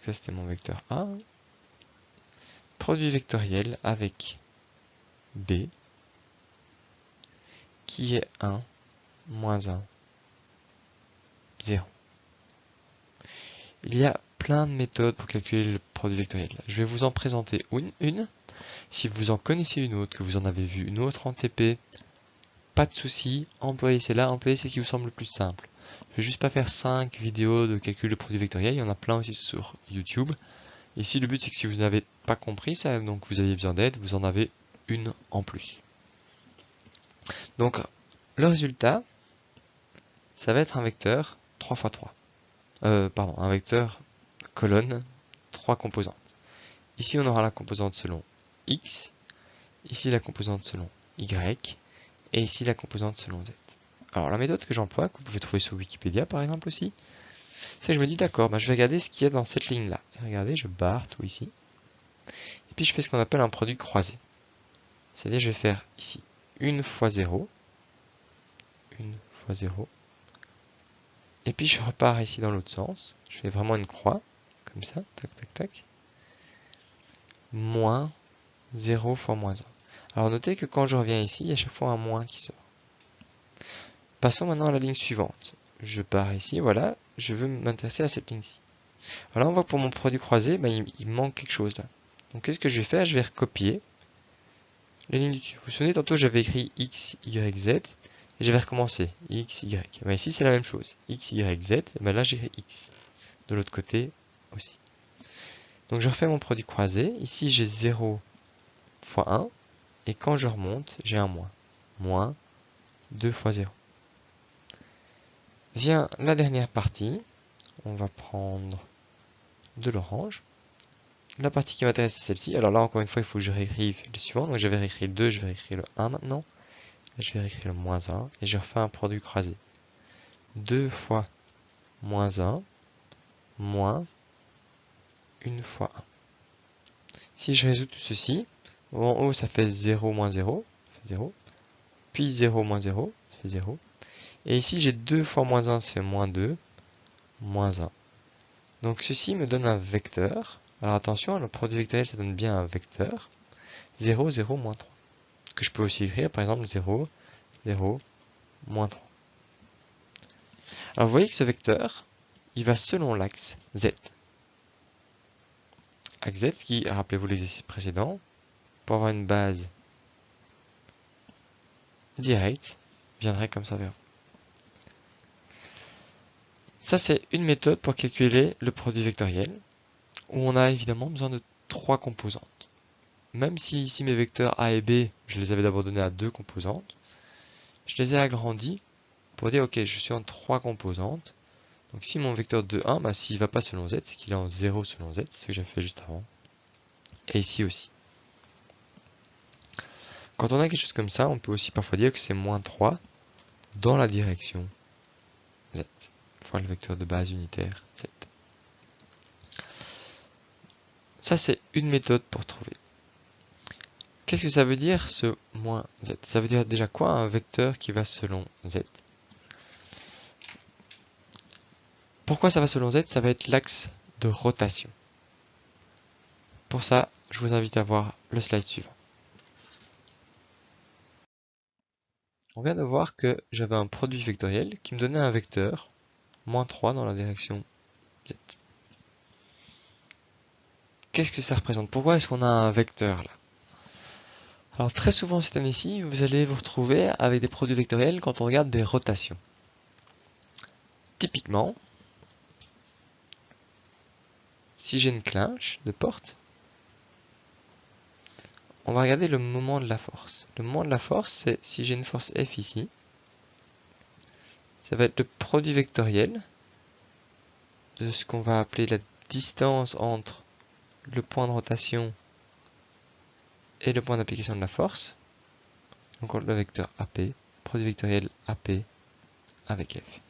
ça c'était mon vecteur A. Produit vectoriel avec B, qui est 1, moins 1, 0. Il y a plein de méthodes pour calculer le produit vectoriel. Je vais vous en présenter une. Si vous en connaissez une autre, que vous en avez vu une autre en TP, pas de souci, employez celle-là, employez celle qui vous semble le plus simple. Je vais juste pas faire 5 vidéos de calcul de produit vectoriel, il y en a plein aussi sur YouTube. Ici, le but c'est que si vous n'avez pas compris ça, donc vous avez besoin d'aide, vous en avez une en plus. Donc, le résultat, ça va être un vecteur 3 x 3. Un vecteur colonne 3 composantes. Ici, on aura la composante selon x, ici la composante selon y, et ici la composante selon z. Alors, la méthode que j'emploie, que vous pouvez trouver sur Wikipédia par exemple aussi, c'est que je me dis d'accord, je vais regarder ce qu'il y a dans cette ligne-là. Regardez, je barre tout ici. Et puis je fais ce qu'on appelle un produit croisé. C'est-à-dire, je vais faire ici 1 fois 0, 1 fois 0, et puis je repars ici dans l'autre sens. Je fais vraiment une croix, comme ça, tac, tac, tac. Moins 0 fois moins 1. Alors notez que quand je reviens ici, il y a chaque fois un moins qui sort. Passons maintenant à la ligne suivante. Je pars ici, voilà, je veux m'intéresser à cette ligne-ci. Alors on voit que pour mon produit croisé, il manque quelque chose là. Donc qu'est-ce que je vais faire? Je vais recopier les lignes du dessus. Vous vous souvenez, tantôt j'avais écrit x, y, z, et j'avais recommencé x, y. Ici c'est la même chose, x, y, z, et là j'ai x. De l'autre côté aussi. Donc je refais mon produit croisé. Ici j'ai 0 fois 1, Et quand je remonte, j'ai un moins. Moins 2 fois 0. Vient la dernière partie. On va prendre de l'orange. La partie qui m'intéresse, c'est celle-ci. Alors là, encore une fois, il faut que je réécrive le suivant. Donc je vais réécrire le 2, je vais réécrire le 1 maintenant. Je vais réécrire le moins 1 et je refais un produit croisé. 2 fois moins 1, moins 1 fois 1. Si je résous tout ceci, en haut ça fait 0 moins 0, ça fait 0. Puis 0 moins 0, ça fait 0. Et ici j'ai 2 fois moins 1, ça fait moins 2, moins 1. Donc ceci me donne un vecteur. Alors attention, le produit vectoriel ça donne bien un vecteur. 0, 0, moins 3. Que je peux aussi écrire par exemple 0, 0, moins 3. Alors vous voyez que ce vecteur, il va selon l'axe Z. Axe Z qui, rappelez-vous l'exercice précédent, pour avoir une base directe, viendrait comme ça vers vous. Ça c'est une méthode pour calculer le produit vectoriel, où on a évidemment besoin de 3 composantes. Même si ici mes vecteurs A et B, je les avais d'abord donnés à 2 composantes, je les ai agrandis pour dire ok, je suis en 3 composantes. Donc si mon vecteur de 1, bah, s'il ne va pas selon Z, c'est qu'il est en 0 selon Z, c'est ce que j'ai fait juste avant. Et ici aussi. Quand on a quelque chose comme ça, on peut aussi parfois dire que c'est moins 3 dans la direction Z, fois le vecteur de base unitaire Z. Ça, c'est une méthode pour trouver. Qu'est-ce que ça veut dire ce moins Z? Ça veut dire déjà quoi un vecteur qui va selon Z? Pourquoi ça va selon Z? Ça va être l'axe de rotation. Pour ça, je vous invite à voir le slide suivant. On vient de voir que j'avais un produit vectoriel qui me donnait un vecteur, moins 3 dans la direction Z. Qu'est-ce que ça représente? Pourquoi est-ce qu'on a un vecteur là? Alors très souvent cette année-ci, vous allez vous retrouver avec des produits vectoriels quand on regarde des rotations. Typiquement, si j'ai une clinche de porte, on va regarder le moment de la force. Le moment de la force, c'est si j'ai une force F ici, ça va être le produit vectoriel de ce qu'on va appeler la distance entre le point de rotation et le point d'application de la force. Donc le vecteur AP, produit vectoriel AP avec F.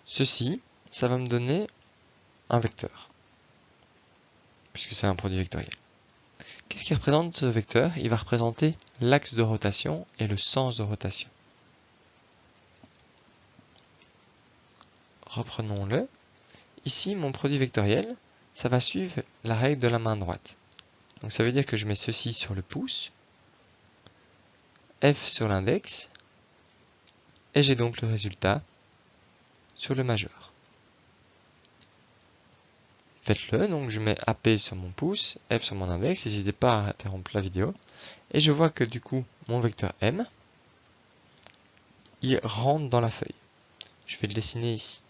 Ceci, ça va me donner un vecteur, puisque c'est un produit vectoriel. Qu'est-ce qui représente ce vecteur? Il va représenter l'axe de rotation et le sens de rotation. Reprenons-le. Ici, mon produit vectoriel, ça va suivre la règle de la main droite. Donc ça veut dire que je mets ceci sur le pouce, F sur l'index, et j'ai donc le résultat sur le majeur. Faites-le, donc je mets AP sur mon pouce, F sur mon index, n'hésitez pas à interrompre la vidéo, et je vois que du coup, mon vecteur M, il rentre dans la feuille. Je vais le dessiner ici.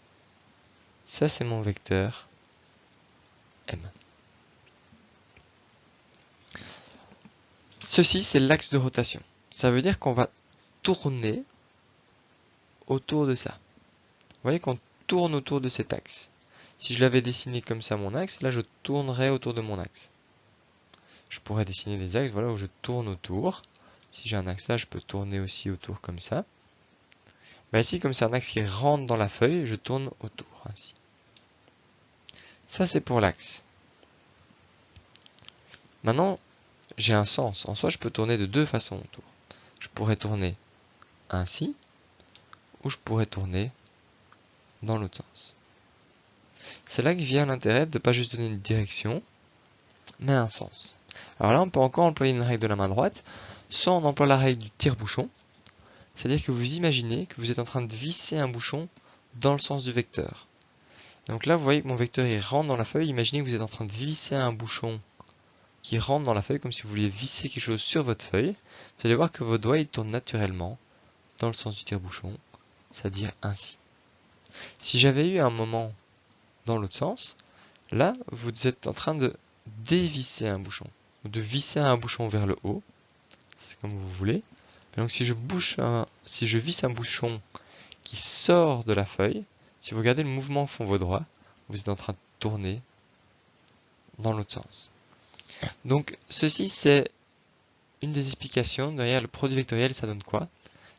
Ça, c'est mon vecteur M. Ceci, c'est l'axe de rotation. Ça veut dire qu'on va tourner autour de ça. Vous voyez qu'on tourne autour de cet axe. Si je l'avais dessiné comme ça, mon axe, là, je tournerais autour de mon axe. Je pourrais dessiner des axes, voilà, où je tourne autour. Si j'ai un axe là, je peux tourner aussi autour comme ça. Mais ici, comme c'est un axe qui rentre dans la feuille, je tourne autour, ainsi. Ça, c'est pour l'axe. Maintenant, j'ai un sens. En soi, je peux tourner de deux façons autour. Je pourrais tourner ainsi, ou je pourrais tourner dans l'autre sens. C'est là que vient l'intérêt de ne pas juste donner une direction, mais un sens. Alors là, on peut encore employer une règle de la main droite, soit on emploie la règle du tire-bouchon, c'est-à-dire que vous imaginez que vous êtes en train de visser un bouchon dans le sens du vecteur. Donc là, vous voyez que mon vecteur il rentre dans la feuille, imaginez que vous êtes en train de visser un bouchon qui rentre dans la feuille, comme si vous vouliez visser quelque chose sur votre feuille. Vous allez voir que vos doigts ils tournent naturellement dans le sens du tire-bouchon, c'est-à-dire ainsi. Si j'avais eu un moment dans l'autre sens, là, vous êtes en train de dévisser un bouchon. ou de visser un bouchon vers le haut, c'est comme vous voulez. Mais donc si je visse un bouchon qui sort de la feuille, si vous regardez le mouvement que font vos doigts, vous êtes en train de tourner dans l'autre sens. Donc ceci c'est une des explications derrière le produit vectoriel. Ça donne quoi?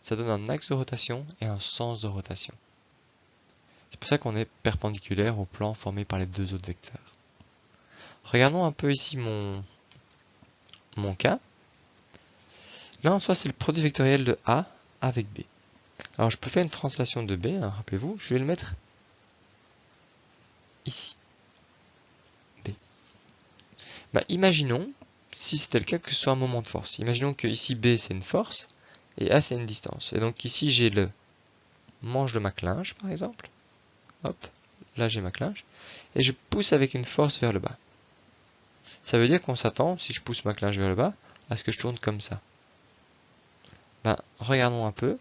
Ça donne un axe de rotation et un sens de rotation. C'est pour ça qu'on est perpendiculaire au plan formé par les deux autres vecteurs. Regardons un peu ici mon cas. Là en soi c'est le produit vectoriel de A avec B. Alors je peux faire une translation de B, hein, rappelez-vous, je vais le mettre ici. B. Bah, imaginons, si c'était le cas, que ce soit un moment de force. Imaginons que ici B c'est une force et A c'est une distance. Et donc ici j'ai le manche de ma clinge par exemple. Hop, là j'ai ma clinge. Et je pousse avec une force vers le bas. Ça veut dire qu'on s'attend, si je pousse ma clinge vers le bas, à ce que je tourne comme ça. Ben, regardons un peu.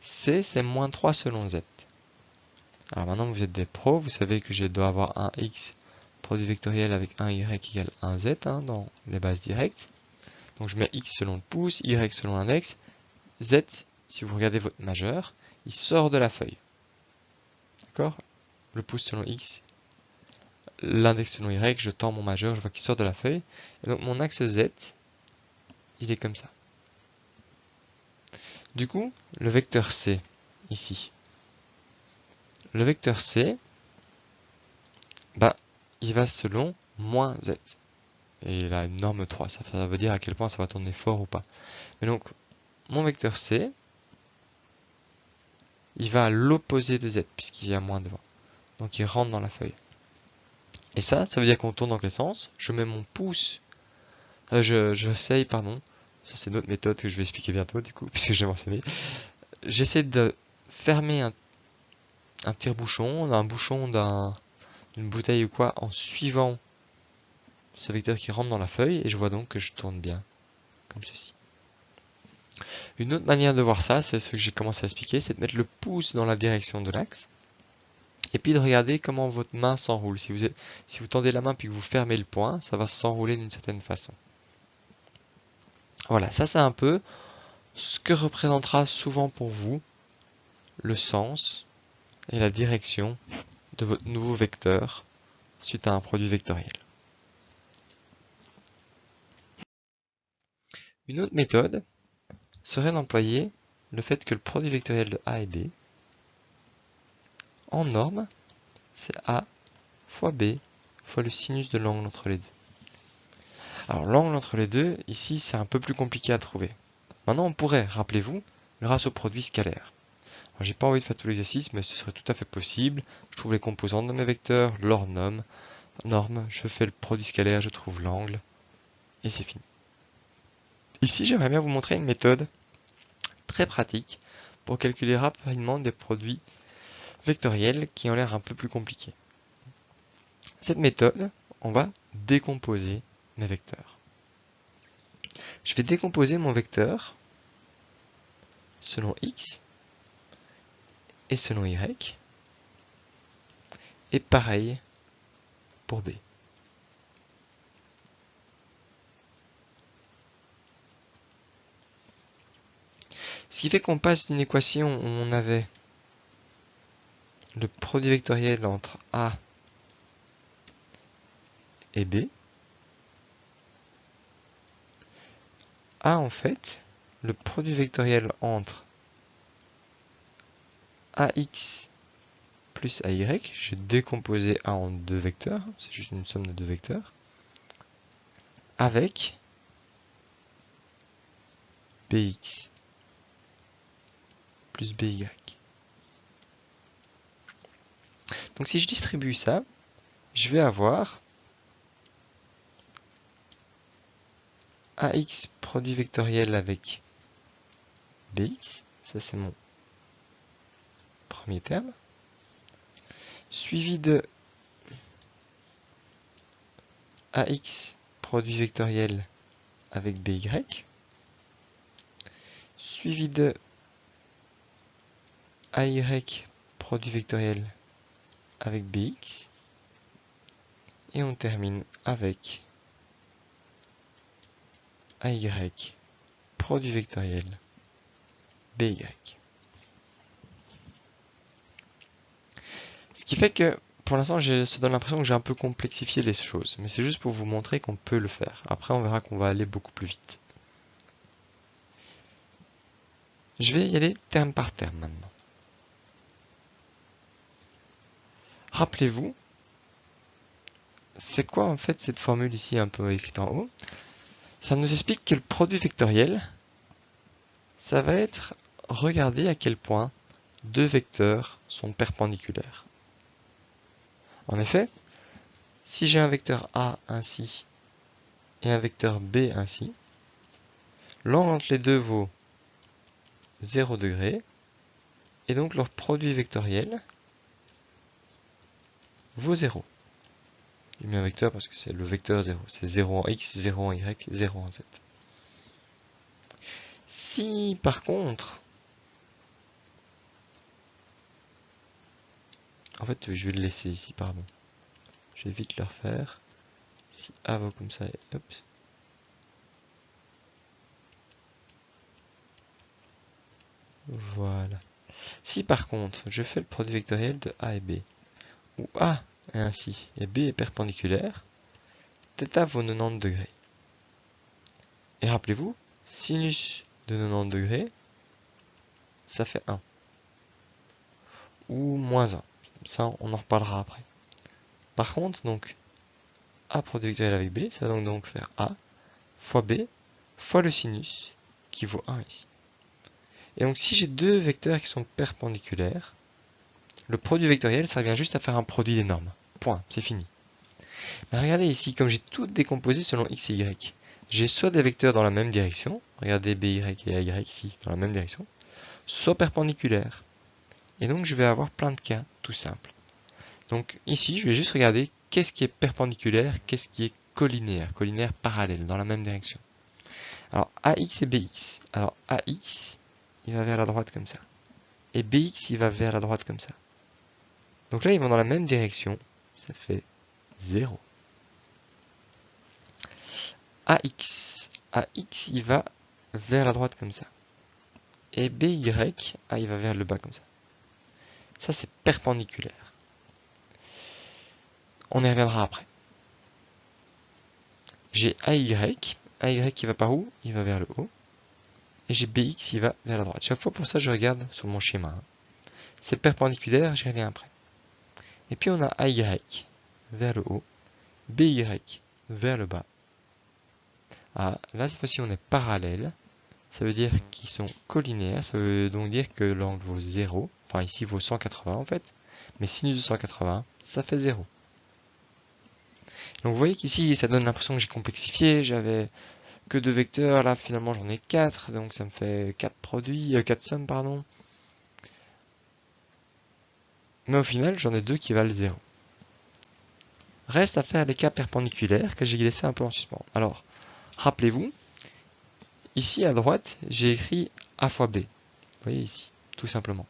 C c'est moins 3 selon Z. Alors maintenant vous êtes des pros, vous savez que je dois avoir un X produit vectoriel avec un Y égale un Z hein, dans les bases directes. Donc je mets X selon le pouce, Y selon l'index. Z, si vous regardez votre majeur, il sort de la feuille. D'accord? Le pouce selon X, l'index selon Y, je tends mon majeur, je vois qu'il sort de la feuille. Et donc mon axe Z, il est comme ça. Du coup, le vecteur C, ici. Le vecteur C, bah, il va selon moins Z. Et il a une norme 3, ça veut dire à quel point ça va tourner fort ou pas. Mais donc, mon vecteur C, il va à l'opposé de Z, puisqu'il y a moins devant. Donc il rentre dans la feuille. Et ça veut dire qu'on tourne dans quel sens? Je mets mon pouce, j'essaye, pardon, ça c'est une autre méthode que je vais expliquer bientôt du coup, puisque j'ai mentionné. J'essaie de fermer un tire-bouchon, un bouchon d'une bouteille ou quoi, en suivant ce vecteur qui rentre dans la feuille, et je vois donc que je tourne bien, comme ceci. Une autre manière de voir ça, c'est ce que j'ai commencé à expliquer, c'est de mettre le pouce dans la direction de l'axe, et puis de regarder comment votre main s'enroule. Si vous tendez la main puis que vous fermez le poing, ça va s'enrouler d'une certaine façon. Voilà, ça c'est un peu ce que représentera souvent pour vous le sens et la direction de votre nouveau vecteur suite à un produit vectoriel. Une autre méthode serait d'employer le fait que le produit vectoriel de A et B, en norme, c'est A fois B fois le sinus de l'angle entre les deux. Alors l'angle entre les deux, ici, c'est un peu plus compliqué à trouver. Maintenant, on pourrait, rappelez-vous, grâce au produit scalaire. J'ai pas envie de faire tout l'exercice, mais ce serait tout à fait possible. Je trouve les composantes de mes vecteurs, leur norme, je fais le produit scalaire, je trouve l'angle, et c'est fini. Ici, j'aimerais bien vous montrer une méthode très pratique pour calculer rapidement des produits vectoriels qui ont l'air un peu plus compliqués. Cette méthode, on va décomposer mes vecteurs. Je vais décomposer mon vecteur selon X et selon Y, et pareil pour B. Ce qui fait qu'on passe d'une équation où on avait le produit vectoriel entre A et B à en fait le produit vectoriel entre AX plus AY. J'ai décomposé A en deux vecteurs, c'est juste une somme de deux vecteurs, avec BX plus BY. Donc si je distribue ça, je vais avoir AX produit vectoriel avec BX, ça c'est mon premier terme, suivi de AX produit vectoriel avec BY, suivi de AY produit vectoriel avec BX, et on termine avec AY, produit vectoriel BY. Ce qui fait que, pour l'instant, ça donne l'impression que j'ai un peu complexifié les choses, mais c'est juste pour vous montrer qu'on peut le faire. Après, on verra qu'on va aller beaucoup plus vite. Je vais y aller terme par terme maintenant. Rappelez-vous, c'est quoi en fait cette formule ici un peu écrite en haut? Ça nous explique que le produit vectoriel, ça va être regarder à quel point deux vecteurs sont perpendiculaires. En effet, si j'ai un vecteur A ainsi et un vecteur B ainsi, l'angle entre les deux vaut 0 degré, et donc leur produit vectoriel vaut 0. J'ai mis un vecteur parce que c'est le vecteur 0. C'est 0 en x, 0 en y, 0 en z. Si par contre, en fait je vais le laisser ici, pardon. Je vais vite le refaire. Si A va comme ça, et hop. Voilà. Si par contre je fais le produit vectoriel de A et B, où A est ainsi et B est perpendiculaire, θ vaut 90 degrés. Et rappelez-vous, sinus de 90 degrés, ça fait 1. Ou moins 1. Ça, on en reparlera après. Par contre, donc, A produit vectoriel avec B, ça va donc faire A fois B fois le sinus, qui vaut 1 ici. Et donc, si j'ai deux vecteurs qui sont perpendiculaires, le produit vectoriel, ça revient juste à faire un produit des normes. Point, c'est fini. Mais regardez ici, comme j'ai tout décomposé selon x et y, j'ai soit des vecteurs dans la même direction, regardez BY et AY ici, dans la même direction, soit perpendiculaires. Et donc je vais avoir plein de cas tout simples. Donc ici, je vais juste regarder qu'est-ce qui est perpendiculaire, qu'est-ce qui est collinaire, collinaire parallèle, dans la même direction. Alors AX et BX. Alors AX, il va vers la droite comme ça. Et BX, il va vers la droite comme ça. Donc là, ils vont dans la même direction. Ça fait 0. AX. AX, il va vers la droite comme ça. Et BY, il va vers le bas comme ça. Ça, c'est perpendiculaire. On y reviendra après. J'ai AY. AY qui va par où? Il va vers le haut. Et j'ai BX, il va vers la droite. Chaque fois pour ça, je regarde sur mon schéma. C'est perpendiculaire, j'y reviens après. Et puis on a AY vers le haut, BY vers le bas. Ah, là, cette fois-ci, on est parallèle. Ça veut dire qu'ils sont collinaires. Ça veut donc dire que l'angle vaut 0. Enfin, ici, vaut 180 en fait. Mais sinus de 180, ça fait 0. Donc vous voyez qu'ici, ça donne l'impression que j'ai complexifié. J'avais que deux vecteurs. Là, finalement, j'en ai 4. Donc ça me fait 4 produits, 4 sommes, pardon. Mais au final, j'en ai deux qui valent 0. Reste à faire les cas perpendiculaires que j'ai laissé un peu en suspens. Alors, rappelez-vous, ici à droite, j'ai écrit A fois B. Vous voyez ici, tout simplement.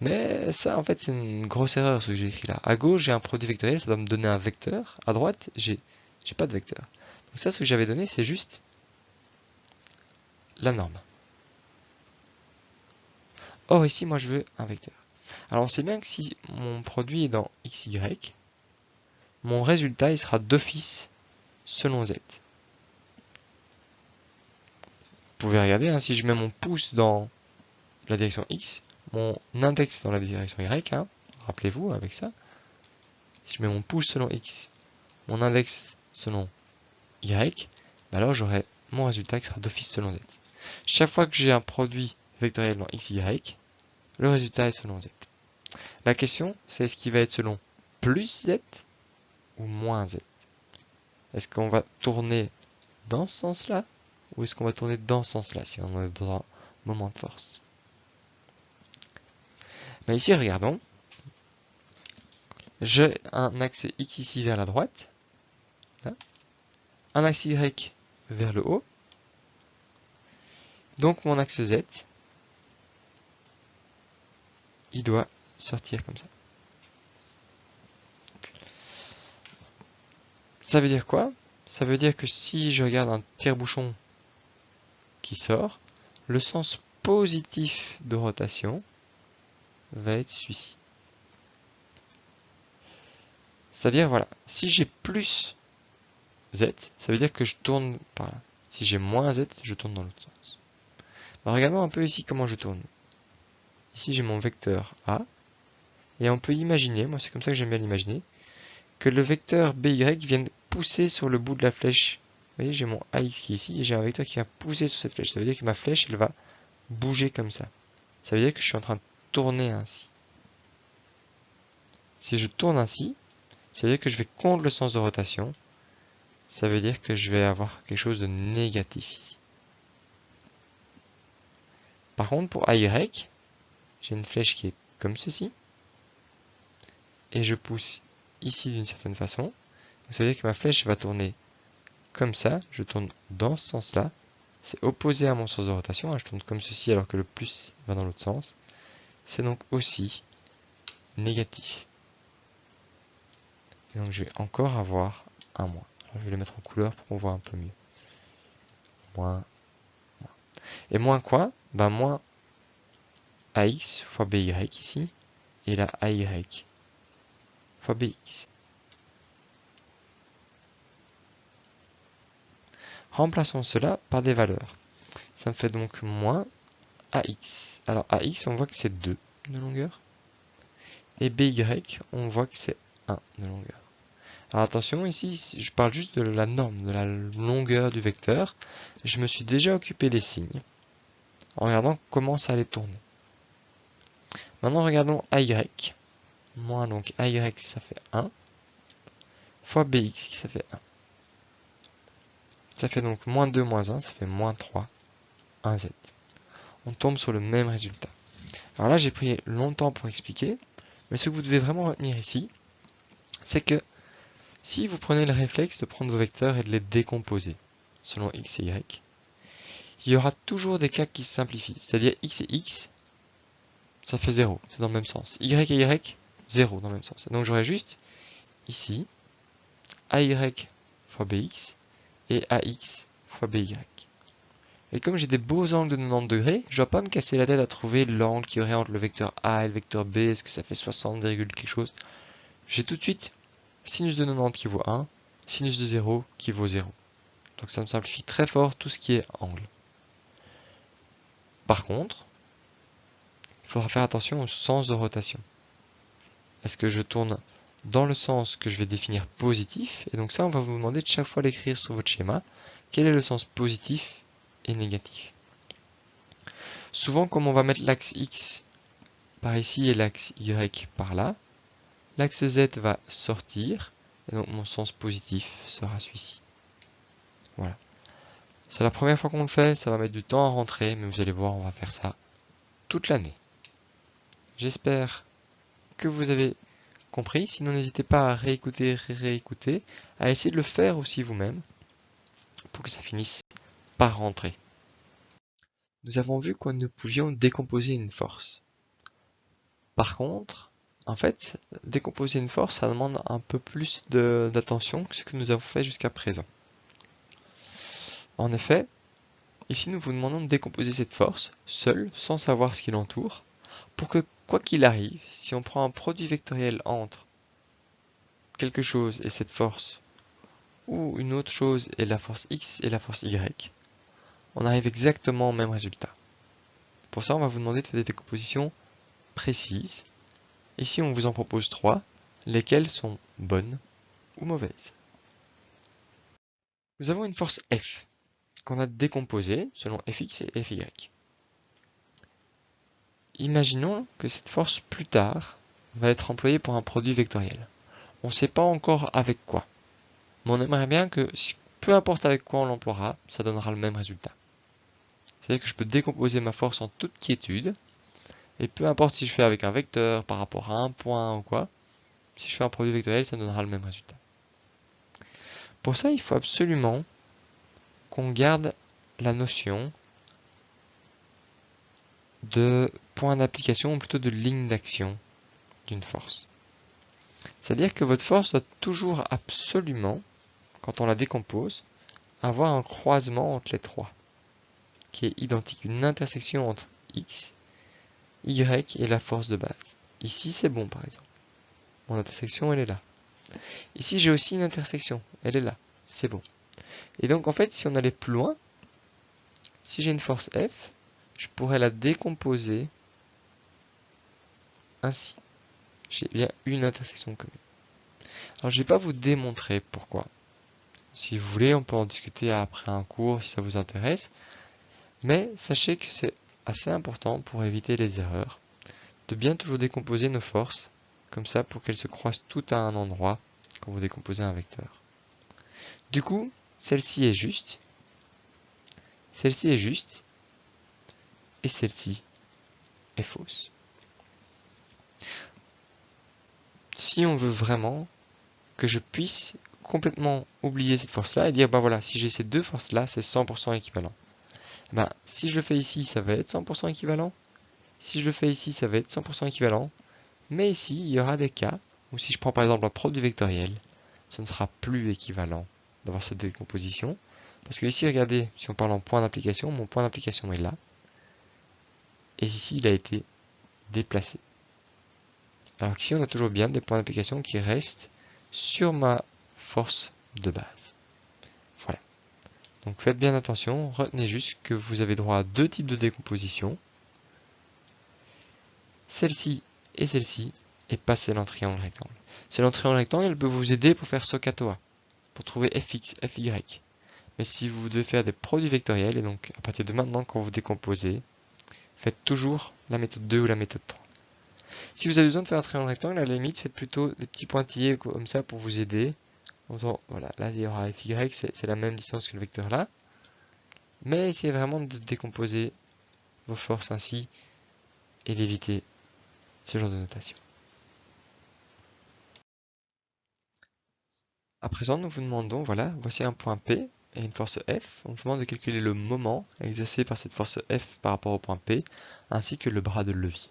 Mais ça, en fait, c'est une grosse erreur ce que j'ai écrit là. À gauche, j'ai un produit vectoriel, ça doit me donner un vecteur. À droite, j'ai pas de vecteur. Donc ça, ce que j'avais donné, c'est juste la norme. Or, ici, moi, je veux un vecteur. Alors, on sait bien que si mon produit est dans xy, mon résultat, il sera d'office selon z. Vous pouvez regarder, hein, si je mets mon pouce dans la direction x, mon index dans la direction y, hein, rappelez-vous avec ça, si je mets mon pouce selon x, mon index selon y, bah alors j'aurai mon résultat qui sera d'office selon z. Chaque fois que j'ai un produit vectoriel dans x, y, le résultat est selon z. La question, c'est est-ce qu'il va être selon plus z ou moins z? Est-ce qu'on va tourner dans ce sens-là ou est-ce qu'on va tourner dans ce sens-là si on est dans un moment de force? Mais ici, regardons. J'ai un axe x ici vers la droite, là. Un axe y vers le haut. Donc mon axe z, il doit sortir comme ça. Ça veut dire quoi? ça veut dire que si je regarde un tire-bouchon qui sort, le sens positif de rotation va être celui-ci. C'est-à-dire, voilà, si j'ai plus Z, ça veut dire que je tourne par là. Si j'ai moins Z, je tourne dans l'autre sens. Alors, regardons un peu ici comment je tourne. Ici, j'ai mon vecteur A. Et on peut imaginer, moi c'est comme ça que j'aime bien l'imaginer, que le vecteur BY vienne pousser sur le bout de la flèche. Vous voyez, j'ai mon AX qui est ici, et j'ai un vecteur qui vient pousser sur cette flèche. Ça veut dire que ma flèche, elle va bouger comme ça. Ça veut dire que je suis en train de tourner ainsi. Si je tourne ainsi, ça veut dire que je vais contre le sens de rotation. Ça veut dire que je vais avoir quelque chose de négatif ici. Par contre, pour AY, j'ai une flèche qui est comme ceci. Et je pousse ici d'une certaine façon. Donc ça veut dire que ma flèche va tourner comme ça. Je tourne dans ce sens-là. C'est opposé à mon sens de rotation. Je tourne comme ceci alors que le plus va dans l'autre sens. C'est donc aussi négatif. Et donc je vais encore avoir un moins. Alors, je vais le mettre en couleur pour qu'on voit un peu mieux. Moins. Et moins quoi? Ben moins AX fois BY ici. Et là AY fois BX. Remplaçons cela par des valeurs. Ça me fait donc moins AX. Alors AX, on voit que c'est 2 de longueur. Et BY, on voit que c'est 1 de longueur. Alors attention, ici, je parle juste de la norme, de la longueur du vecteur. Je me suis déjà occupé des signes, en regardant comment ça allait tourner. Maintenant, regardons AY. Moins donc AY, ça fait 1, fois BX, ça fait 1. Ça fait donc moins 2, moins 1, ça fait moins 3, 1Z. On tombe sur le même résultat. Alors là, j'ai pris longtemps pour expliquer, mais ce que vous devez vraiment retenir ici, c'est que si vous prenez le réflexe de prendre vos vecteurs et de les décomposer selon x et y, il y aura toujours des cas qui se simplifient. C'est-à-dire x et x, ça fait 0, c'est dans le même sens. Y et y, 0 dans le même sens. Donc j'aurai juste ici AY fois BX et AX fois BY. Et comme j'ai des beaux angles de 90 degrés, je ne dois pas me casser la tête à trouver l'angle qui aurait entre le vecteur A et le vecteur B. Est-ce que ça fait 60, quelque chose? J'ai tout de suite sinus de 90 qui vaut 1, sinus de 0 qui vaut 0. Donc ça me simplifie très fort tout ce qui est angle. Par contre, il faudra faire attention au sens de rotation. Est-ce que je tourne dans le sens que je vais définir positif? Et donc ça, on va vous demander de chaque fois d'écrire sur votre schéma quel est le sens positif et négatif. Souvent, comme on va mettre l'axe X par ici et l'axe Y par là, l'axe Z va sortir, et donc mon sens positif sera celui-ci. Voilà. C'est la première fois qu'on le fait, ça va mettre du temps à rentrer, mais vous allez voir, on va faire ça toute l'année. J'espère que vous avez compris. Sinon, n'hésitez pas à réécouter, réécouter, à essayer de le faire aussi vous-même pour que ça finisse par rentrer. Nous avons vu que nous pouvions décomposer une force. Par contre, en fait, décomposer une force, ça demande un peu plus d'attention que ce que nous avons fait jusqu'à présent. En effet, ici nous vous demandons de décomposer cette force, seule, sans savoir ce qui l'entoure, pour que, quoi qu'il arrive, si on prend un produit vectoriel entre quelque chose et cette force, ou une autre chose et la force x et la force y, on arrive exactement au même résultat. Pour ça, on va vous demander de faire des décompositions précises. Ici, on vous en propose 3, lesquelles sont bonnes ou mauvaises. Nous avons une force F, qu'on a décomposée selon Fx et Fy. Imaginons que cette force, plus tard, va être employée pour un produit vectoriel. On ne sait pas encore avec quoi. Mais on aimerait bien que, peu importe avec quoi on l'emploiera, ça donnera le même résultat. C'est-à-dire que je peux décomposer ma force en toute quiétude, et peu importe si je fais avec un vecteur par rapport à un point ou quoi, si je fais un produit vectoriel, ça donnera le même résultat. Pour ça, il faut absolument qu'on garde la notion de point d'application, ou plutôt de ligne d'action d'une force. C'est-à-dire que votre force doit toujours absolument quand on la décompose, avoir un croisement entre les trois, qui est identique, une intersection entre x, y et la force de base. Ici, c'est bon, par exemple. Mon intersection, elle est là. Ici, j'ai aussi une intersection, elle est là. C'est bon. Et donc, en fait, si on allait plus loin, si j'ai une force F, je pourrais la décomposer ainsi. J'ai bien une intersection commune. Alors, je ne vais pas vous démontrer pourquoi. Si vous voulez, on peut en discuter après un cours si ça vous intéresse. Mais sachez que c'est assez important pour éviter les erreurs, de bien toujours décomposer nos forces, comme ça pour qu'elles se croisent toutes à un endroit quand vous décomposez un vecteur. Du coup, celle-ci est juste, et celle-ci est fausse. Si on veut vraiment que je puisse complètement oublier cette force-là et dire, bah voilà, si j'ai ces deux forces-là, c'est 100% équivalent. Bah, si je le fais ici, ça va être 100% équivalent. Si je le fais ici, ça va être 100% équivalent. Mais ici, il y aura des cas où si je prends par exemple un produit vectoriel, ce ne sera plus équivalent d'avoir cette décomposition. Parce que ici, regardez, si on parle en point d'application, mon point d'application est là. Et ici, il a été déplacé. Alors qu'ici, on a toujours bien des points d'application qui restent sur ma force de base. Voilà. Donc faites bien attention, retenez juste que vous avez droit à deux types de décomposition. Celle-ci, et pas celle en triangle rectangle. Celle en triangle rectangle, elle peut vous aider pour faire SOHCAHTOA, pour trouver fx, fy. Mais si vous devez faire des produits vectoriels, et donc à partir de maintenant, quand vous décomposez, faites toujours la méthode 2 ou la méthode 3. Si vous avez besoin de faire un triangle rectangle, à la limite, faites plutôt des petits pointillés comme ça pour vous aider. En disant, voilà, là il y aura fy, c'est la même distance que le vecteur là. Mais essayez vraiment de décomposer vos forces ainsi et d'éviter ce genre de notation. À présent, nous vous demandons, voilà, voici un point P et une force F. On vous demande de calculer le moment exercé par cette force F par rapport au point P, ainsi que le bras de levier.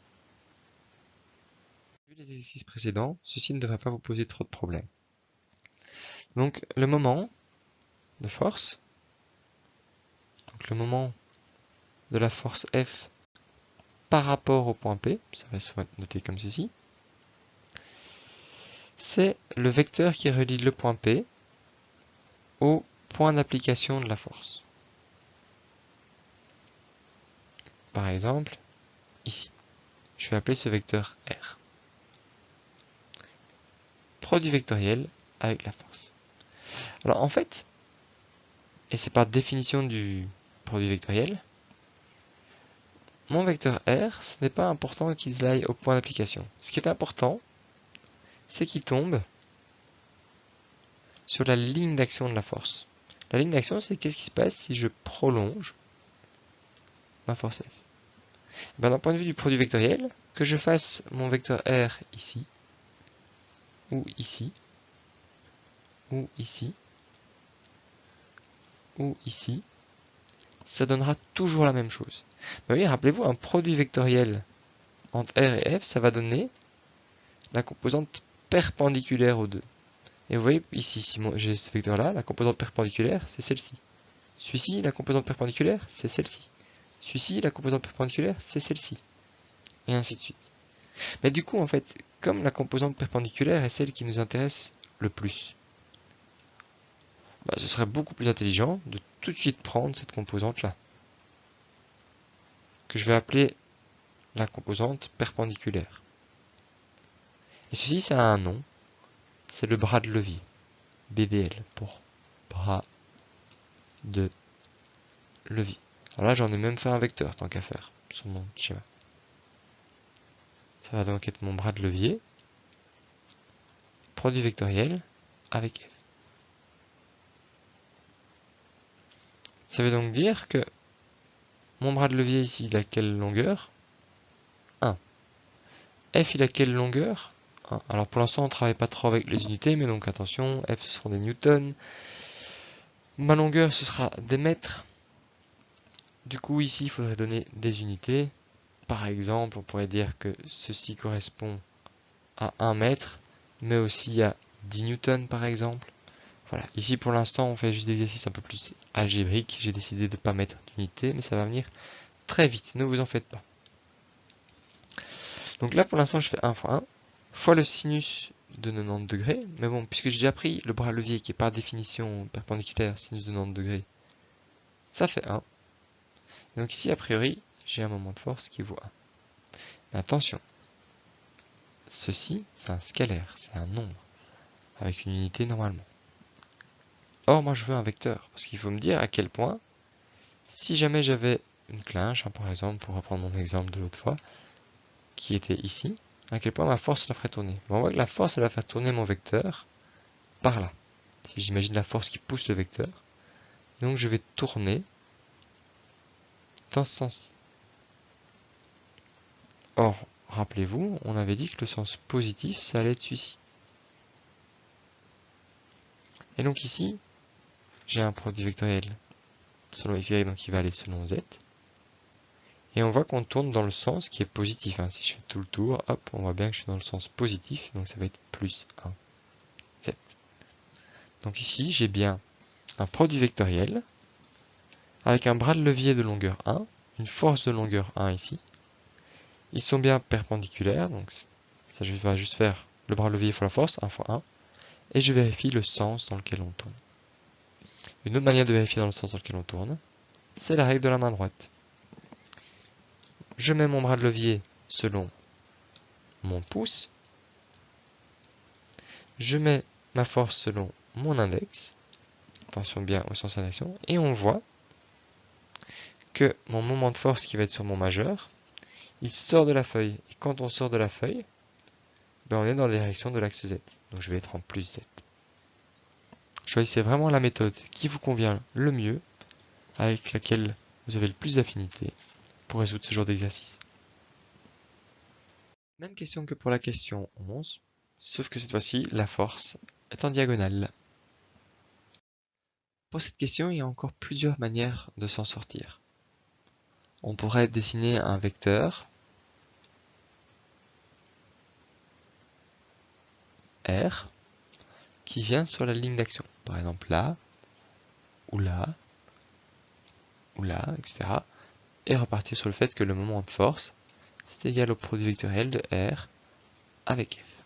Vu les exercices précédents, ceci ne devrait pas vous poser trop de problèmes. Donc, le moment de force, donc le moment de la force F par rapport au point P, ça va se noter comme ceci, c'est le vecteur qui relie le point P au point d'application de la force. Par exemple, ici. Je vais appeler ce vecteur R. Produit vectoriel avec la force. Alors en fait, et c'est par définition du produit vectoriel, mon vecteur R, ce n'est pas important qu'il aille au point d'application. Ce qui est important, c'est qu'il tombe sur la ligne d'action de la force. La ligne d'action, c'est qu'est-ce qui se passe si je prolonge ma force F. D'un point de vue du produit vectoriel, que je fasse mon vecteur R ici, ou ici, ou ici, ou ici, ça donnera toujours la même chose. Mais oui, rappelez-vous, un produit vectoriel entre R et F, ça va donner la composante perpendiculaire aux deux. Et vous voyez, ici, si j'ai ce vecteur-là, la composante perpendiculaire, c'est celle-ci. Celui-ci, la composante perpendiculaire, c'est celle-ci. Celui-ci, la composante perpendiculaire, c'est celle-ci. Et ainsi de suite. Mais du coup, en fait, comme la composante perpendiculaire est celle qui nous intéresse le plus, ce serait beaucoup plus intelligent de tout de suite prendre cette composante-là, que je vais appeler la composante perpendiculaire. Et ceci, ça a un nom, c'est le bras de levier, BDL, pour bras de levier. Alors là, j'en ai même fait un vecteur, tant qu'à faire, sur mon schéma. Ça va donc être mon bras de levier, produit vectoriel, avec F. Ça veut donc dire que mon bras de levier ici, il a quelle longueur? 1. F, il a quelle longueur? 1. Alors pour l'instant, on ne travaille pas trop avec les unités, mais donc attention, F, ce seront des newtons. Ma longueur, ce sera des mètres. Du coup, ici, il faudrait donner des unités. Par exemple, on pourrait dire que ceci correspond à 1 mètre, mais aussi à 10 newtons, par exemple. Voilà, ici pour l'instant on fait juste des exercices un peu plus algébriques. J'ai décidé de ne pas mettre d'unité, mais ça va venir très vite, ne vous en faites pas. Donc là pour l'instant je fais 1 fois 1 fois le sinus de 90 degrés. Mais bon, puisque j'ai déjà pris le bras levier qui est par définition perpendiculaire, sinus de 90 degrés, ça fait 1. Et donc ici a priori j'ai un moment de force qui vaut 1. Mais attention, ceci c'est un scalaire, c'est un nombre, avec une unité normalement. Or moi je veux un vecteur, parce qu'il faut me dire à quel point, si jamais j'avais une clinche, par exemple, pour reprendre mon exemple de l'autre fois, qui était ici, à quel point ma force la ferait tourner. On voit que la force elle va faire tourner mon vecteur par là. Si j'imagine la force qui pousse le vecteur, donc je vais tourner dans ce sens-ci. Or, rappelez-vous, on avait dit que le sens positif, ça allait être celui-ci. Et donc ici, j'ai un produit vectoriel selon xy, donc il va aller selon z. Et on voit qu'on tourne dans le sens qui est positif. Si je fais tout le tour, hop, on voit bien que je suis dans le sens positif, donc ça va être plus 1, z. Donc ici, j'ai bien un produit vectoriel avec un bras de levier de longueur 1, une force de longueur 1 ici. Ils sont bien perpendiculaires, donc ça je vais juste faire le bras de levier fois la force, 1 fois 1, et je vérifie le sens dans lequel on tourne. Une autre manière de vérifier dans le sens dans lequel on tourne, c'est la règle de la main droite. Je mets mon bras de levier selon mon pouce, je mets ma force selon mon index, attention bien au sens indexion, et on voit que mon moment de force qui va être sur mon majeur, il sort de la feuille. Et quand on sort de la feuille, on est dans la direction de l'axe Z. Donc je vais être en plus Z. Choisissez vraiment la méthode qui vous convient le mieux, avec laquelle vous avez le plus d'affinité pour résoudre ce genre d'exercice. Même question que pour la question 11, sauf que cette fois-ci, la force est en diagonale. Pour cette question, il y a encore plusieurs manières de s'en sortir. On pourrait dessiner un vecteur R qui vient sur la ligne d'action. Par exemple là, ou là, ou là, etc. Et repartir sur le fait que le moment de force, c'est égal au produit vectoriel de R avec F.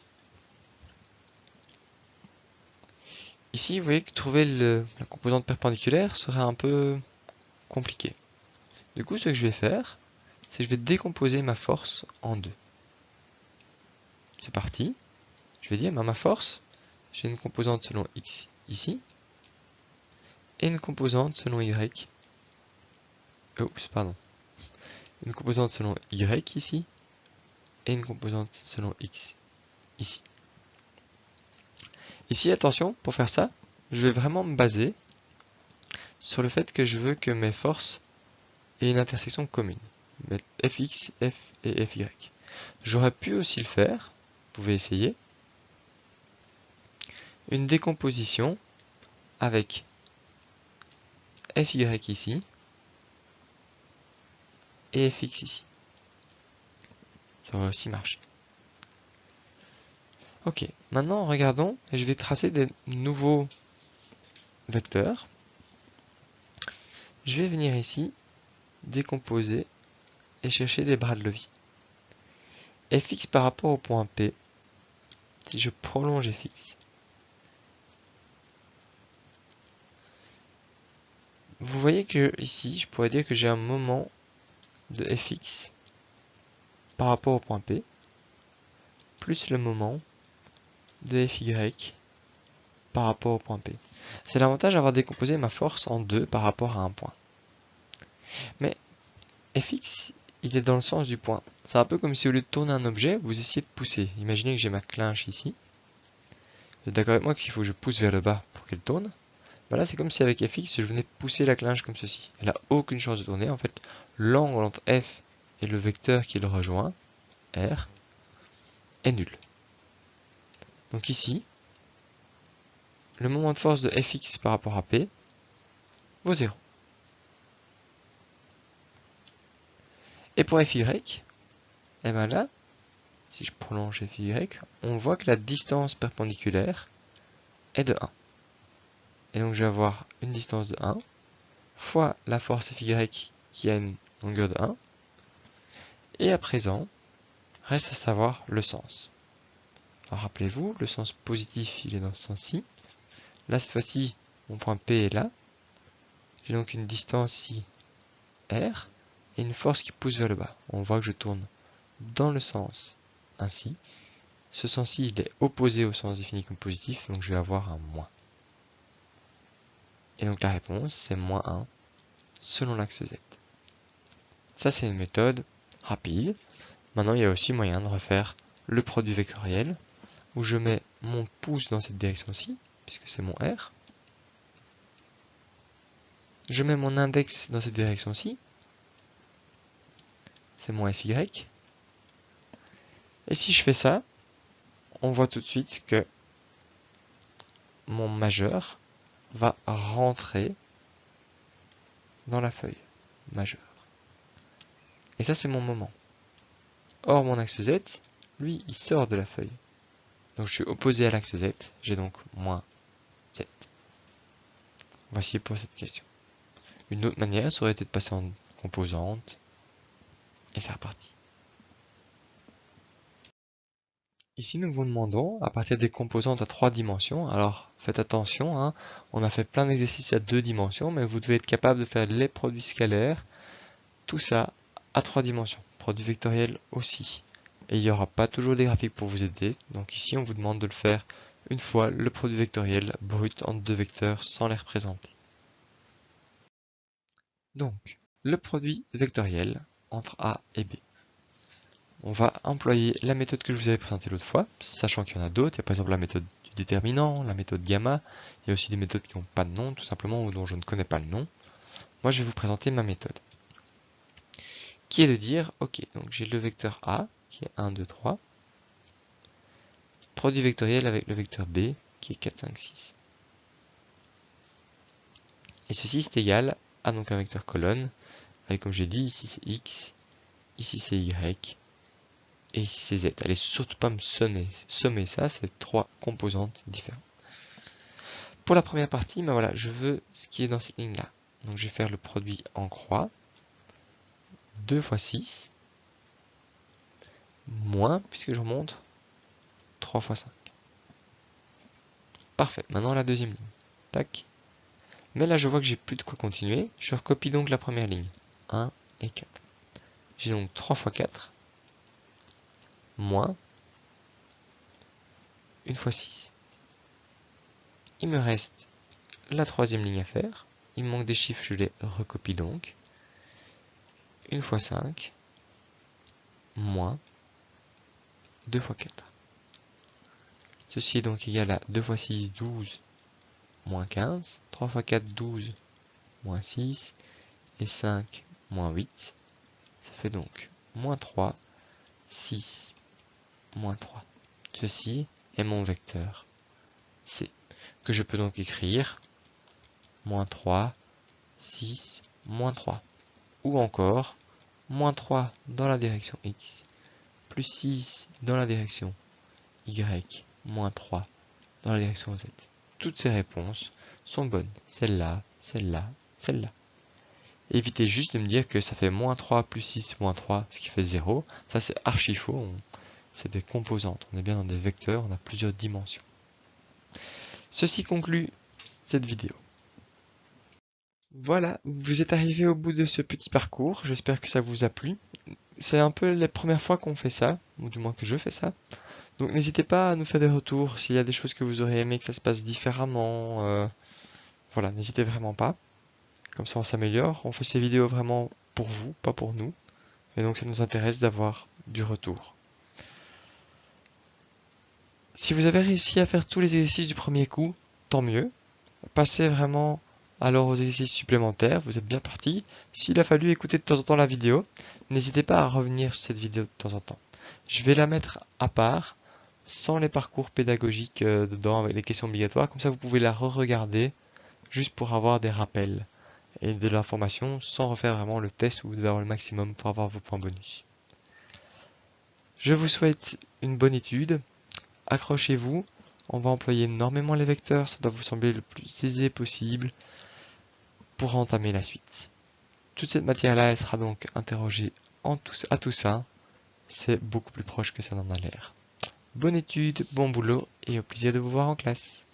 Ici, vous voyez que trouver la composante perpendiculaire serait un peu compliqué. Du coup, ce que je vais faire, c'est que je vais décomposer ma force en deux. C'est parti. Je vais dire, ma force, j'ai une composante selon X ici, et une composante selon Y. Oups, pardon. Une composante selon Y ici, et une composante selon X ici. Ici, attention, pour faire ça, je vais vraiment me baser sur le fait que je veux que mes forces aient une intersection commune. Mettre fx, f et fy. J'aurais pu aussi le faire, vous pouvez essayer, une décomposition avec fy ici et fx ici. Ça aurait aussi marché. Ok, maintenant regardons, et je vais tracer des nouveaux vecteurs. Je vais venir ici, décomposer et chercher des bras de levier. Fx par rapport au point P, si je prolonge Fx, vous voyez que ici, je pourrais dire que j'ai un moment de Fx par rapport au point P, plus le moment de Fy par rapport au point P. C'est l'avantage d'avoir décomposé ma force en deux par rapport à un point. Mais Fx, il est dans le sens du point. C'est un peu comme si au lieu de tourner un objet, vous essayez de pousser. Imaginez que j'ai ma clinche ici. Vous êtes d'accord avec moi qu'il faut que je pousse vers le bas pour qu'elle tourne? Là, c'est comme si avec Fx, je venais pousser la clinche comme ceci. Elle n'a aucune chance de tourner. En fait, l'angle entre F et le vecteur qui le rejoint, R, est nul. Donc ici, le moment de force de Fx par rapport à P vaut 0. Et pour Fy, et bien là, si je prolonge Fy, on voit que la distance perpendiculaire est de 1. Et donc je vais avoir une distance de 1 fois la force Fy qui a une longueur de 1. Et à présent, reste à savoir le sens. Alors rappelez-vous, le sens positif, il est dans ce sens-ci. Là, cette fois-ci, mon point P est là. J'ai donc une distance ici, R, et une force qui pousse vers le bas. On voit que je tourne dans le sens ainsi. Ce sens-ci, il est opposé au sens défini comme positif, donc je vais avoir un moins. Et donc la réponse, c'est moins 1 selon l'axe Z. Ça, c'est une méthode rapide. Maintenant, il y a aussi moyen de refaire le produit vectoriel, où je mets mon pouce dans cette direction-ci, puisque c'est mon R. Je mets mon index dans cette direction-ci, c'est mon Fy. Et si je fais ça, on voit tout de suite que mon majeur va rentrer dans la feuille majeure. Et ça, c'est mon moment. Or, mon axe Z, lui, il sort de la feuille. Donc, je suis opposé à l'axe Z, j'ai donc moins Z. Voici pour cette question. Une autre manière, ça aurait été de passer en composante, et c'est reparti. Ici, nous vous demandons, à partir des composantes à 3 dimensions, alors faites attention, hein, on a fait plein d'exercices à 2 dimensions, mais vous devez être capable de faire les produits scalaires, tout ça à 3 dimensions, produits vectoriels aussi. Et il n'y aura pas toujours des graphiques pour vous aider, donc ici on vous demande de le faire une fois le produit vectoriel brut entre deux vecteurs sans les représenter. Donc, le produit vectoriel entre A et B. On va employer la méthode que je vous avais présentée l'autre fois, sachant qu'il y en a d'autres. Il y a par exemple la méthode du déterminant, la méthode gamma. Il y a aussi des méthodes qui n'ont pas de nom, tout simplement, ou dont je ne connais pas le nom. Moi, je vais vous présenter ma méthode. Qui est de dire, ok, donc j'ai le vecteur A, qui est 1, 2, 3. Produit vectoriel avec le vecteur B, qui est 4, 5, 6. Et ceci, c'est égal à donc un vecteur colonne, avec, comme j'ai dit, ici c'est X, ici c'est Y, et ici c'est Z. Allez surtout pas me sommer ça, c'est 3 composantes différentes. Pour la première partie, ben voilà, je veux ce qui est dans cette ligne-là. Donc je vais faire le produit en croix. 2 fois 6, moins, puisque je remonte, 3 fois 5. Parfait, maintenant la deuxième ligne. Tac. Mais là je vois que j'ai plus de quoi continuer. Je recopie donc la première ligne. 1 et 4. J'ai donc 3 fois 4, moins 1 fois 6. Il me reste la troisième ligne à faire. Il me manque des chiffres, je les recopie donc. 1 fois 5, moins 2 fois 4. Ceci est donc égal à 2 fois 6, 12, moins 15. 3 fois 4, 12, moins 6. Et 5, moins 8. Ça fait donc moins 3, 6, moins 3. Ceci est mon vecteur C, que je peux donc écrire moins 3, 6, moins 3. Ou encore, moins 3 dans la direction X, plus 6 dans la direction Y, moins 3 dans la direction Z. Toutes ces réponses sont bonnes. Celle-là, celle-là, celle-là. Évitez juste de me dire que ça fait moins 3 plus 6 moins 3, ce qui fait 0. Ça c'est archi faux, c'est des composantes. On est bien dans des vecteurs, on a plusieurs dimensions. Ceci conclut cette vidéo. Voilà, vous êtes arrivé au bout de ce petit parcours, j'espère que ça vous a plu. C'est un peu les premières fois qu'on fait ça, ou du moins que je fais ça. Donc n'hésitez pas à nous faire des retours s'il y a des choses que vous aurez aimé que ça se passe différemment. Voilà, n'hésitez vraiment pas. Comme ça on s'améliore. On fait ces vidéos vraiment pour vous, pas pour nous. Et donc ça nous intéresse d'avoir du retour. Si vous avez réussi à faire tous les exercices du premier coup, tant mieux. Passez vraiment alors aux exercices supplémentaires, vous êtes bien parti. S'il a fallu écouter de temps en temps la vidéo, n'hésitez pas à revenir sur cette vidéo de temps en temps. Je vais la mettre à part, sans les parcours pédagogiques dedans, avec les questions obligatoires. Comme ça, vous pouvez la re-regarder, juste pour avoir des rappels et de l'information, sans refaire vraiment le test où vous devez avoir le maximum pour avoir vos points bonus. Je vous souhaite une bonne étude. Accrochez-vous. On va employer énormément les vecteurs, ça doit vous sembler le plus aisé possible pour entamer la suite. Toute cette matière-là, elle sera donc interrogée à tout ça. C'est beaucoup plus proche que ça n'en a l'air. Bonne étude, bon boulot et au plaisir de vous voir en classe.